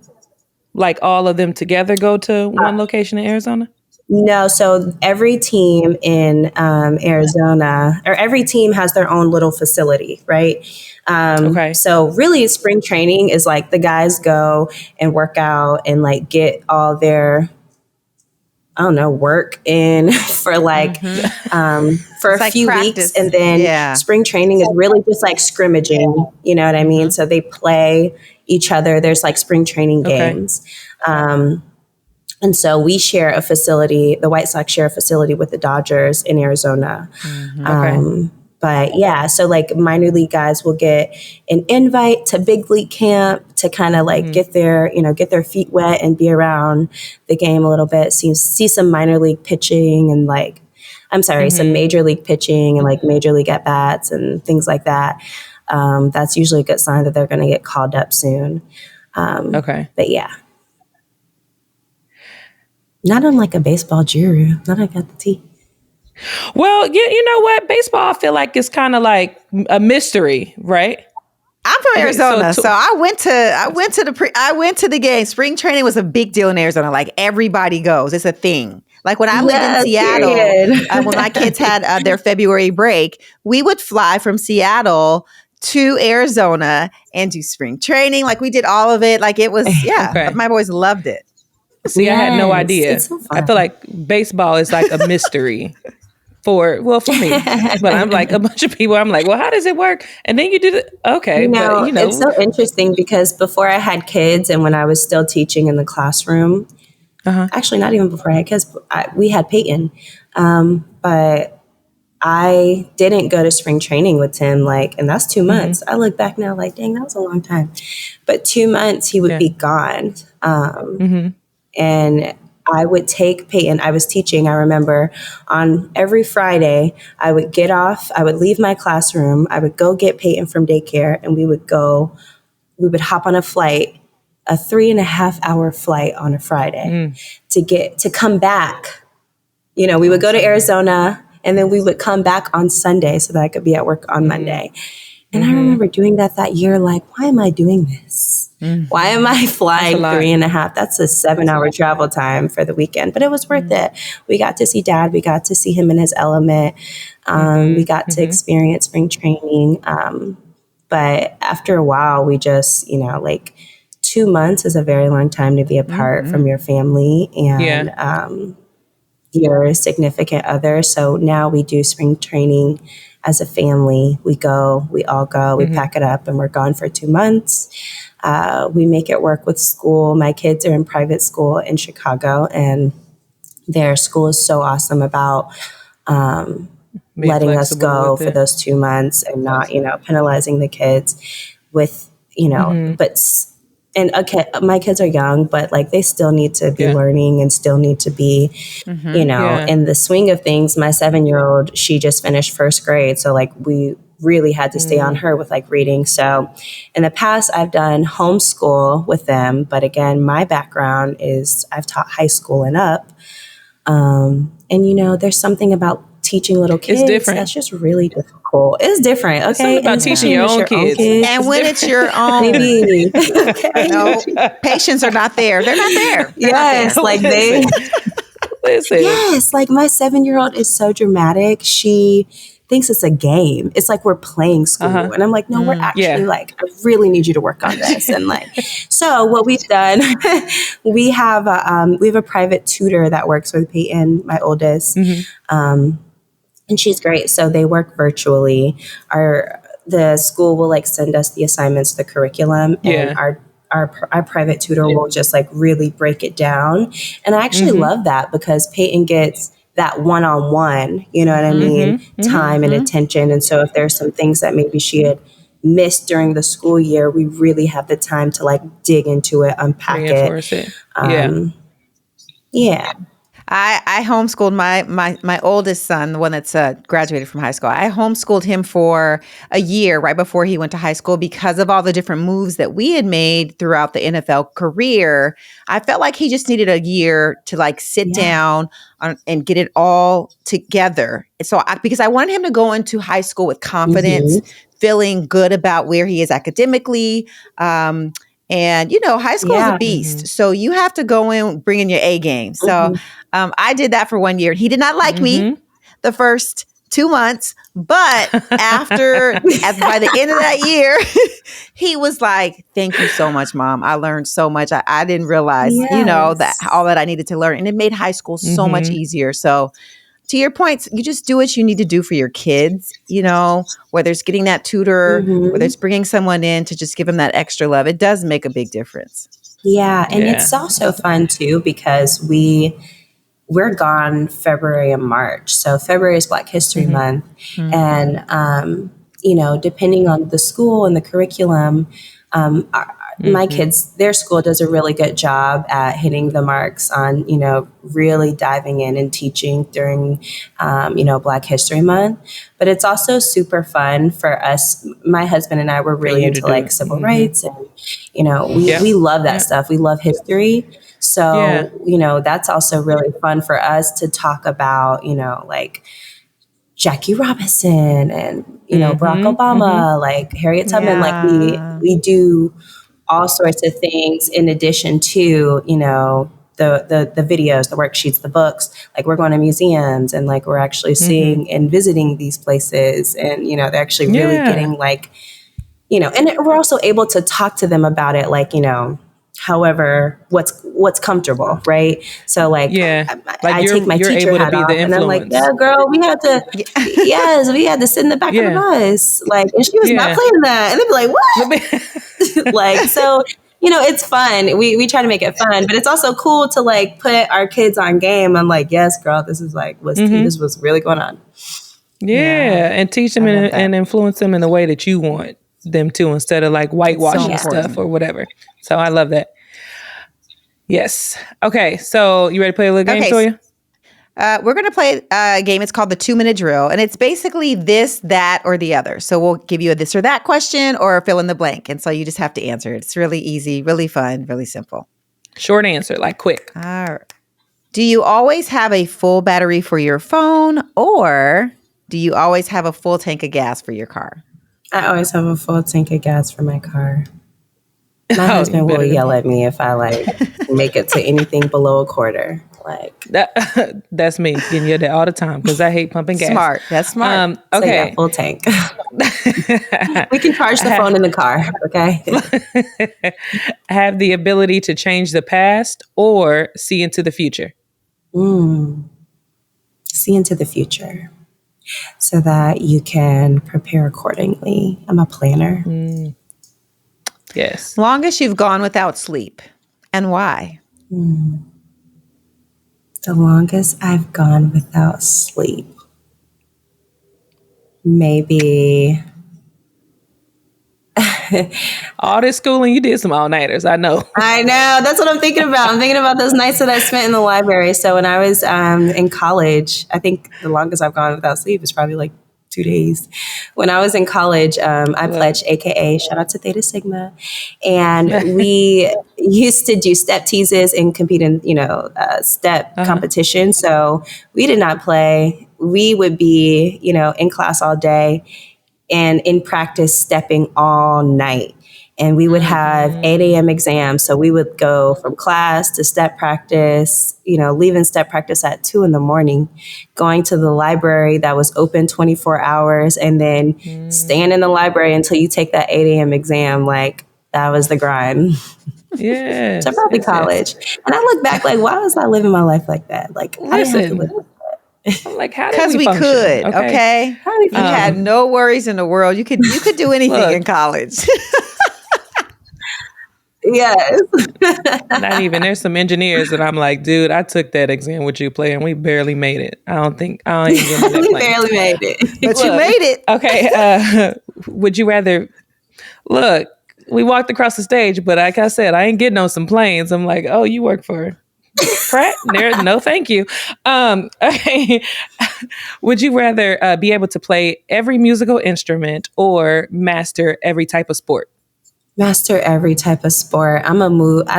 Like all of them together go to one location in Arizona? No, so every team in Arizona, or every team has their own little facility, right? So really spring training is like the guys go and work out and like get all their, work in for like, for a few weeks. And then spring training is really just like scrimmaging, you know what I mean? So they play each other. There's like spring training games. And so we share a facility, the White Sox share a facility with the Dodgers in Arizona. But yeah, so like minor league guys will get an invite to big league camp to kind of like get their feet wet and be around the game a little bit. See some minor league pitching and some major league pitching and like major league at bats and things like that. That's usually a good sign that they're going to get called up soon. But yeah. Not unlike a baseball guru. Not I got the tea. Well, you know what? Baseball, I feel like it's kind of like a mystery, right? I'm from Arizona, so I went to the game. Spring training was a big deal in Arizona. Like everybody goes. It's a thing. Like when I lived in Seattle, when my kids had their February break, we would fly from Seattle to Arizona and do spring training. Like we did all of it. Like it was, my boys loved it. See, I had no idea. So I feel like baseball is like a mystery for me. But I'm like a bunch of people. I'm like, well, how does it work? And then you do it. Okay. It's so interesting because before I had kids and when I was still teaching in the classroom, actually not even before I had kids, we had Peyton. But I didn't go to spring training with Tim, and that's 2 months. I look back now like, dang, that was a long time. But 2 months he would be gone. And I would take Peyton. I was teaching, I remember, on every Friday, I would get off, I would leave my classroom, I would go get Peyton from daycare, and we would hop on a flight, a 3.5 hour flight on a Friday to come back. You know, we would go to Arizona and then we would come back on Sunday so that I could be at work on Monday. And I remember doing that year, like, why am I doing this? Why am I flying 3.5? That's a 7-hour travel time for the weekend, but it was worth it. We got to see Dad. We got to see him in his element. We got to experience spring training. But after a while, we just, you know, like 2 months is a very long time to be apart from your family and your significant other. So now we do spring training as a family. We all go, we pack it up, and we're gone for 2 months. We make it work with school. My kids are in private school in Chicago, and their school is so awesome about letting us go for those 2 months and not, you know, penalizing the kids with, you know, and okay, my kids are young, but like they still need to be learning and still need to be, you know, in the swing of things. My 7-year-old, she just finished first grade. So like we really had to stay on her with like reading. So in the past, I've done homeschool with them. But again, my background is I've taught high school and up. And, you know, there's something about teaching little kids that's just really difficult. It's different. Okay. It's something about teaching your own kids. And when it's your own, maybe. no, patients are not there. They're not there. Yes. Like Listen. Yes. Like my 7-year-old is so dramatic. She thinks it's a game. It's like we're playing school. And I'm like, no, we're actually like, I really need you to work on this. And like, so what we've done, we have a private tutor that works with Peyton, my oldest. And she's great. So they work virtually. The school will like send us the assignments, the curriculum, and our private tutor will just like really break it down. And I actually love that because Peyton gets that one-on-one, you know what I mean, time and attention. And so if there's some things that maybe she had missed during the school year, we really have the time to like dig into it, unpack it. Yeah. I homeschooled my oldest son, the one that's graduated from high school. I homeschooled him for a year right before he went to high school because of all the different moves that we had made throughout the NFL career. I felt like he just needed a year to like sit down and get it all together. So because I wanted him to go into high school with confidence, feeling good about where he is academically. And, you know, high school is a beast. So you have to go in bringing your A game. So I did that for 1 year. He did not like me the first 2 months. But by the end of that year, he was like, thank you so much, Mom. I learned so much. I didn't realize, you know, that all that I needed to learn. And it made high school so much easier. So to your points, you just do what you need to do for your kids, you know, whether it's getting that tutor, whether it's bringing someone in to just give them that extra love. It does make a big difference. Yeah. And it's also fun too, because we're gone February and March. So February is Black History Month. And, you know, depending on the school and the curriculum, my kids, their school does a really good job at hitting the marks on, you know, really diving in and teaching during, you know, Black History Month. But it's also super fun for us. My husband and I were really into like civil rights and, you know, we love that stuff. We love history. So, you know, that's also really fun for us to talk about, you know, like Jackie Robinson and, you know, Barack Obama, like Harriet Tubman, like we do all sorts of things in addition to, you know, the videos, the worksheets, the books. Like we're going to museums and like we're actually seeing and visiting these places, and you know they're actually really getting like, you know, and we're also able to talk to them about it, like, you know, however what's comfortable, right? So like I take my teacher hat off and I'm like, yeah, girl, we had to we had to sit in the back of the bus, like, and she was not playing that, and they'd be like, what? Like, so, you know, it's fun. We try to make it fun, but it's also cool to like put our kids on game. I'm like, yes, girl, this is like this was really going on. And teach them and influence them in the way that you want them to, instead of like whitewashing stuff or whatever. So I love that. Yes. Okay. So you ready to play a little game, Okay, Toya? We're going to play a game. It's called the 2-minute drill. And it's basically this, that, or the other. So we'll give you a this or that question or fill in the blank. And so you just have to answer it. It's really easy, really fun, really simple. Short answer, like quick. All right. Do you always have a full battery for your phone, or do you always have a full tank of gas for your car? I always have a full tank of gas for my car. My husband will yell at me if I make it to anything below a quarter. That's me getting yelled at all the time because I hate pumping gas. Smart. That's smart. Okay. So yeah, full tank. We can charge the phone in the car. Okay. Have the ability to change the past or see into the future. See into the future so that you can prepare accordingly. I'm a planner. Yes. Longest you've gone without sleep, and why? The longest I've gone without sleep. Maybe. All this schooling, you did some all-nighters, I know. I know. That's what I'm thinking about. I'm thinking about those nights that I spent in the library. So when I was in college, I think the longest I've gone without sleep is probably like 2 days. When I was in college, I pledged AKA, shout out to Theta Sigma. And we used to do step teases and compete in, step competition. So we did not play. We would be, in class all day and in practice stepping all night. And we would have 8 a.m. exams. So we would go from class to step practice, leaving step practice at 2 a.m, going to the library that was open 24 hours, and then staying in the library until you take that 8 a.m. exam. Like, that was the grind. Yeah. So probably college. Yes. And I look back like, why was I living my life like that? Like, I didn't have to live like that. I'm like, how did Because we function? could, okay? You had no worries in the world. You could do anything in college. Yes. Not even. There's some engineers that I'm like, dude, I took that exam with you, player, and we barely made it. I don't even get that We barely made it. But you made it. Okay. Would you rather look? We walked across the stage, but like I said, I ain't getting on some planes. I'm like, oh, you work for Pratt? No, thank you. Okay. Would you rather be able to play every musical instrument or master every type of sport? Master every type of sport. I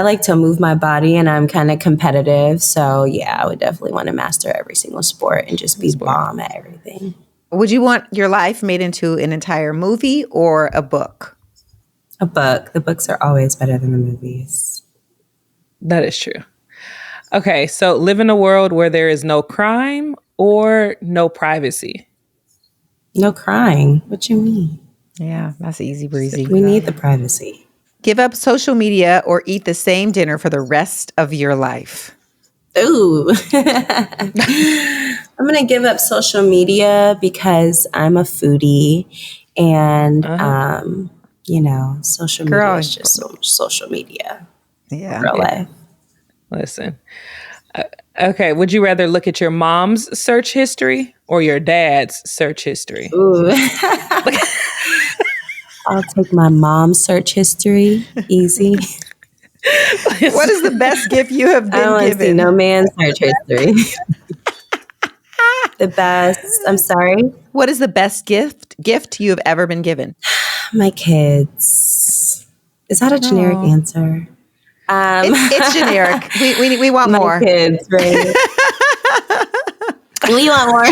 like to move my body, and I'm kind of competitive. So yeah, I would definitely want to master every single sport and just be bomb at everything. Would you want your life made into an entire movie or a book? A book. The books are always better than the movies. That is true. Okay, so live in a world where there is no crime or no privacy. No crying. What you mean? Yeah, that's easy breezy. We need the privacy. Give up social media or eat the same dinner for the rest of your life. Ooh. I'm going to give up social media because I'm a foodie, and, social media is just so much social media. Yeah. Real life. Listen. Okay. Would you rather look at your mom's search history or your dad's search history? Ooh. I'll take my mom's search history. Easy. What is the best gift you have been I don't given? see no man's search history. The best. I'm sorry. What is the best gift you have ever been given? My kids. Is that a generic answer? It's generic. We want my more. Kids, right? We want more.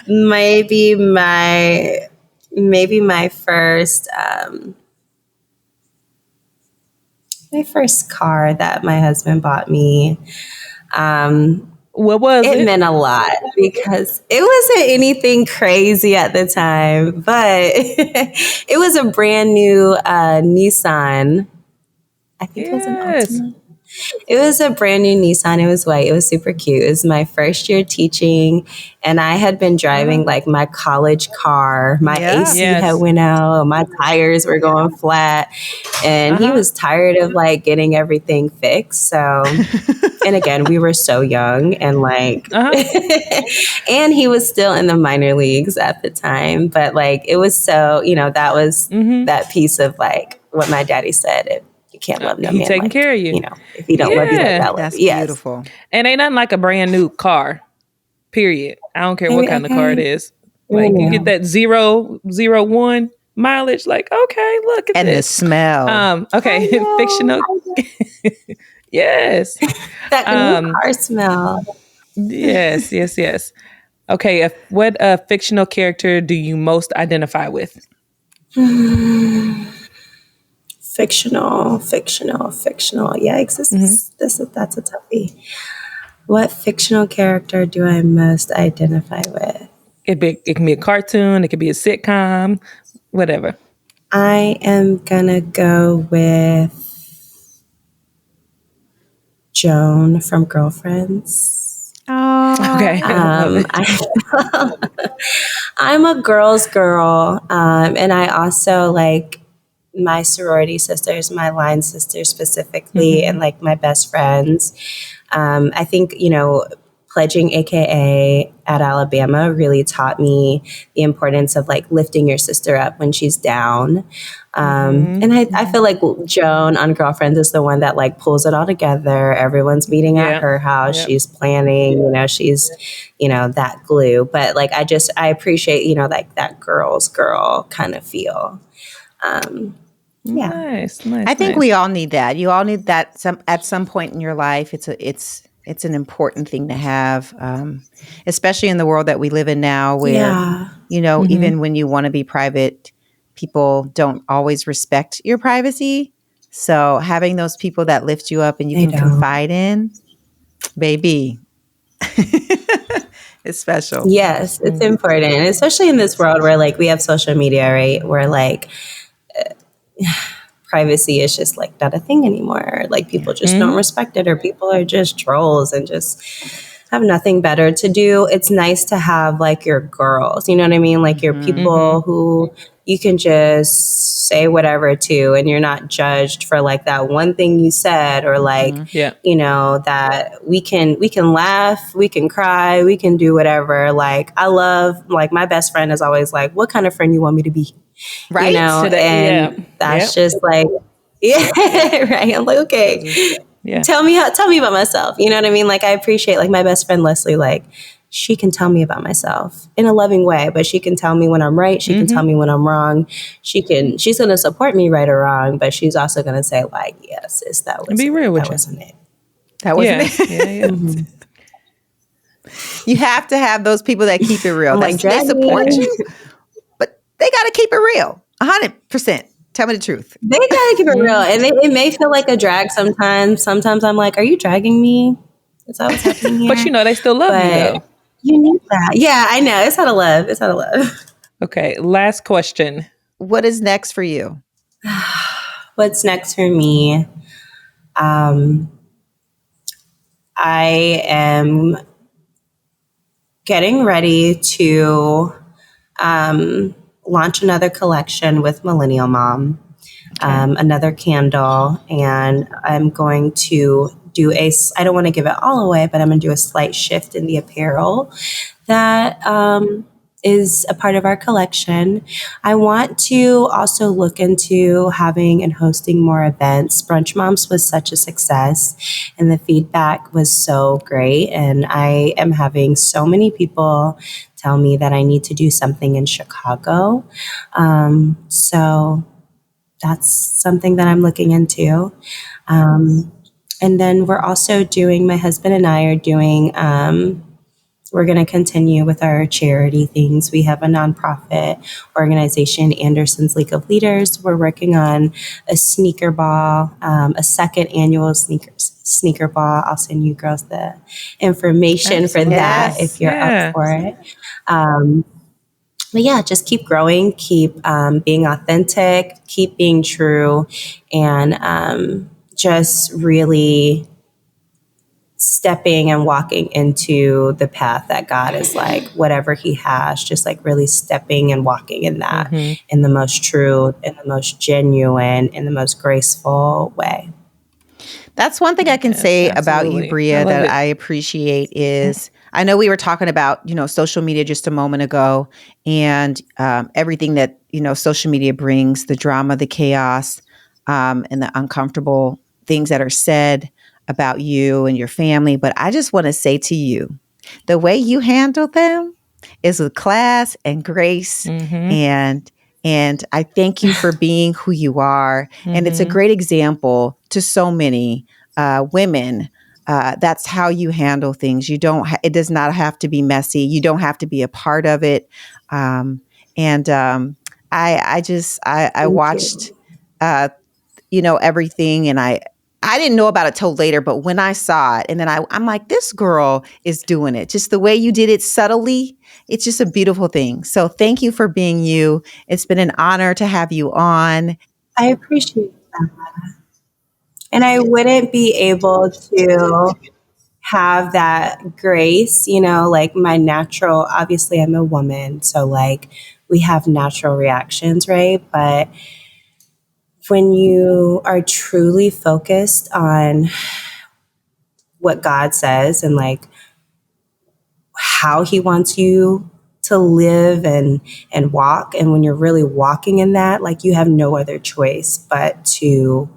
Maybe my first car that my husband bought me. What was it? It meant a lot because it wasn't anything crazy at the time, but it was a brand new Nissan. I think it was an Altima. It was a brand new Nissan. It was white. It was super cute. It was my first year teaching, and I had been driving like my college car. My AC had went out. My tires were going flat, and he was tired of like getting everything fixed. So, and again, we were so young, and like, and he was still in the minor leagues at the time. But like, it was so, that was that piece of like what my daddy said. you can't love no He man taking like, care of you. if he don't love you like Yeah. I love That's you. Yes. beautiful. And ain't nothing like a brand new car. Period. I don't care what kind of car it is. Like you get that 001 mileage. Like, okay, look at And the this. smell. Okay, fictional. Yes. That new car smell. Yes. Okay, what fictional character do you most identify with? Fictional. Yikes, that's a toughie. What fictional character do I most identify with? It can be a cartoon, it could be a sitcom, whatever. I am gonna go with Joan from Girlfriends. Oh, Okay. I'm a girl's girl, and I also like my sorority sisters, my line sisters specifically, and like my best friends. I think, pledging AKA at Alabama really taught me the importance of like lifting your sister up when she's down. And I feel like Joan on Girlfriends is the one that like pulls it all together. Everyone's meeting at her house. Yep. She's planning, she's, that glue. But like, I appreciate, like that girl's girl kind of feel. Yeah. Nice. I think we all need that. You all need that at some point in your life. It's an important thing to have, especially in the world that we live in now where, even when you want to be private, people don't always respect your privacy. So having those people that lift you up and you can confide in, baby, it's special. Yes, it's important, especially in this world where like we have social media, right? Where like privacy is just like not a thing anymore. Like people just don't respect it, or people are just trolls and just have nothing better to do. It's nice to have like your girls, you know what I mean? Like your people who you can just say whatever to, and you're not judged for like that one thing you said, or like, that we can laugh, we can cry, we can do whatever. Like I love, like my best friend is always like, what kind of friend you want me to be? Right. That's just like, right. I'm like, okay, tell me about myself. You know what I mean? Like I appreciate like my best friend, Leslie, like she can tell me about myself in a loving way, but she can tell me when I'm right. She can tell me when I'm wrong. She's going to support me right or wrong, but she's also going to say like, yes, that was be real with you. Wasn't it. That wasn't it. You have to have those people that keep it real. They support you, but they got to keep it real. 100%. Tell me the truth. They got to keep it real. And it may feel like a drag sometimes. Sometimes I'm like, are you dragging me? Is that what's happening here? But they still love you though. You need that. Yeah, I know. It's out of love. Okay. Last question. What is next for you? What's next for me? I am getting ready to launch another collection with Millennial Mom, another candle, and I'm going to do I don't want to give it all away, but I'm going to do a slight shift in the apparel that is a part of our collection. I want to also look into having and hosting more events. Brunch Moms was such a success and the feedback was so great. And I am having so many people tell me that I need to do something in Chicago. So that's something that I'm looking into. And then we're also my husband and I are doing, we're going to continue with our charity things. We have a nonprofit organization, Anderson's League of Leaders. We're working on a sneaker ball, a second annual sneaker ball. I'll send you girls the information for that if you're up for it. But yeah, just keep growing, keep being authentic, keep being true, and just really stepping and walking into the path that God is like, whatever he has, just like really stepping and walking in that in the most true, in the most genuine, in the most graceful way. That's one thing I can say about you, Bria, that I appreciate is, I know we were talking about, social media just a moment ago, and everything that, social media brings, the drama, the chaos. and the uncomfortable things that are said about you and your family. But I just want to say to you, the way you handle them is with class and grace, and I thank you for being who you are. And it's a great example to so many women. That's how you handle things. You don't. It does not have to be messy. You don't have to be a part of it. I Thank watched, you. everything, and I didn't know about it till later. But when I saw it, and then I'm like, this girl is doing it. Just the way you did it subtly. It's just a beautiful thing. So thank you for being you. It's been an honor to have you on. I appreciate that. And I wouldn't be able to have that grace, like my natural, obviously I'm a woman, so like we have natural reactions, right? But when you are truly focused on what God says and like how he wants you to live and walk, and when you're really walking in that, like you have no other choice but to,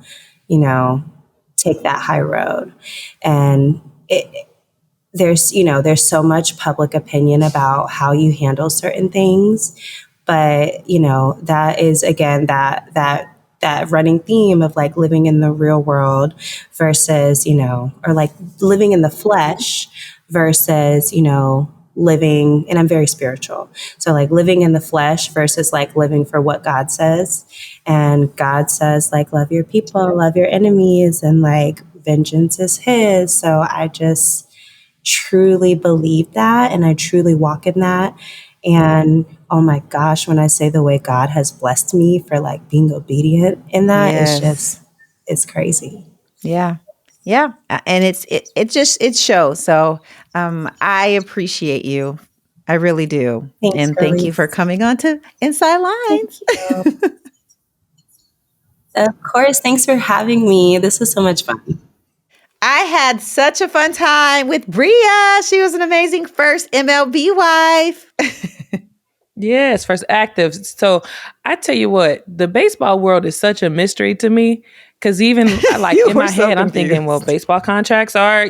take that high road. And there's so much public opinion about how you handle certain things, but that is again that running theme of like living in the real world versus or like living in the flesh versus living, and I'm very spiritual, so like living in the flesh versus like living for what God says. And God says like love your people, love your enemies, and like vengeance is his. So I just truly believe that, and I truly walk in that. And oh my gosh, when I say the way God has blessed me for like being obedient in that, Yes. it's crazy. Yeah. Yeah. And it shows. So I appreciate you. I really do. Thanks, And thank you girlies. for coming on to Inside Thank Lines. you. Of course. Thanks for having me. This was so much fun. I had such a fun time with Bria. She was an amazing first MLB wife. Yes, first active. So I tell you what, the baseball world is such a mystery to me. Because even like You in were my so head, I'm thinking, well, confused. baseball contracts are,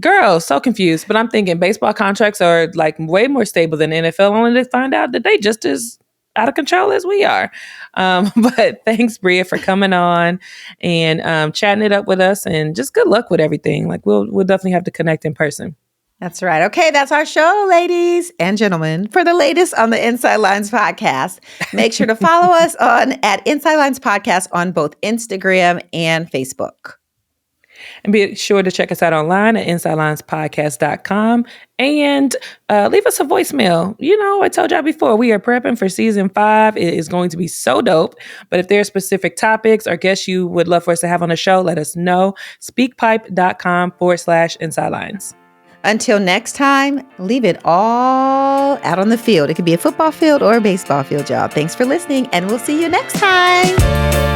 girl, so confused. But I'm thinking baseball contracts are like way more stable than NFL, only to find out that they just as out of control as we are. But thanks, Bria, for coming on and chatting it up with us, and just good luck with everything. Like we'll definitely have to connect in person. That's right. Okay, that's our show, ladies and gentlemen. For the latest on the Inside Lines podcast, make sure to follow us at Inside Lines Podcast on both Instagram and Facebook. And be sure to check us out online at insidelinespodcast.com and leave us a voicemail. I told y'all before, we are prepping for season 5. It is going to be so dope. But if there are specific topics or guests you would love for us to have on the show, let us know. Speakpipe.com/insidelines. Until next time, leave it all out on the field. It could be a football field or a baseball field, y'all. Thanks for listening, and we'll see you next time.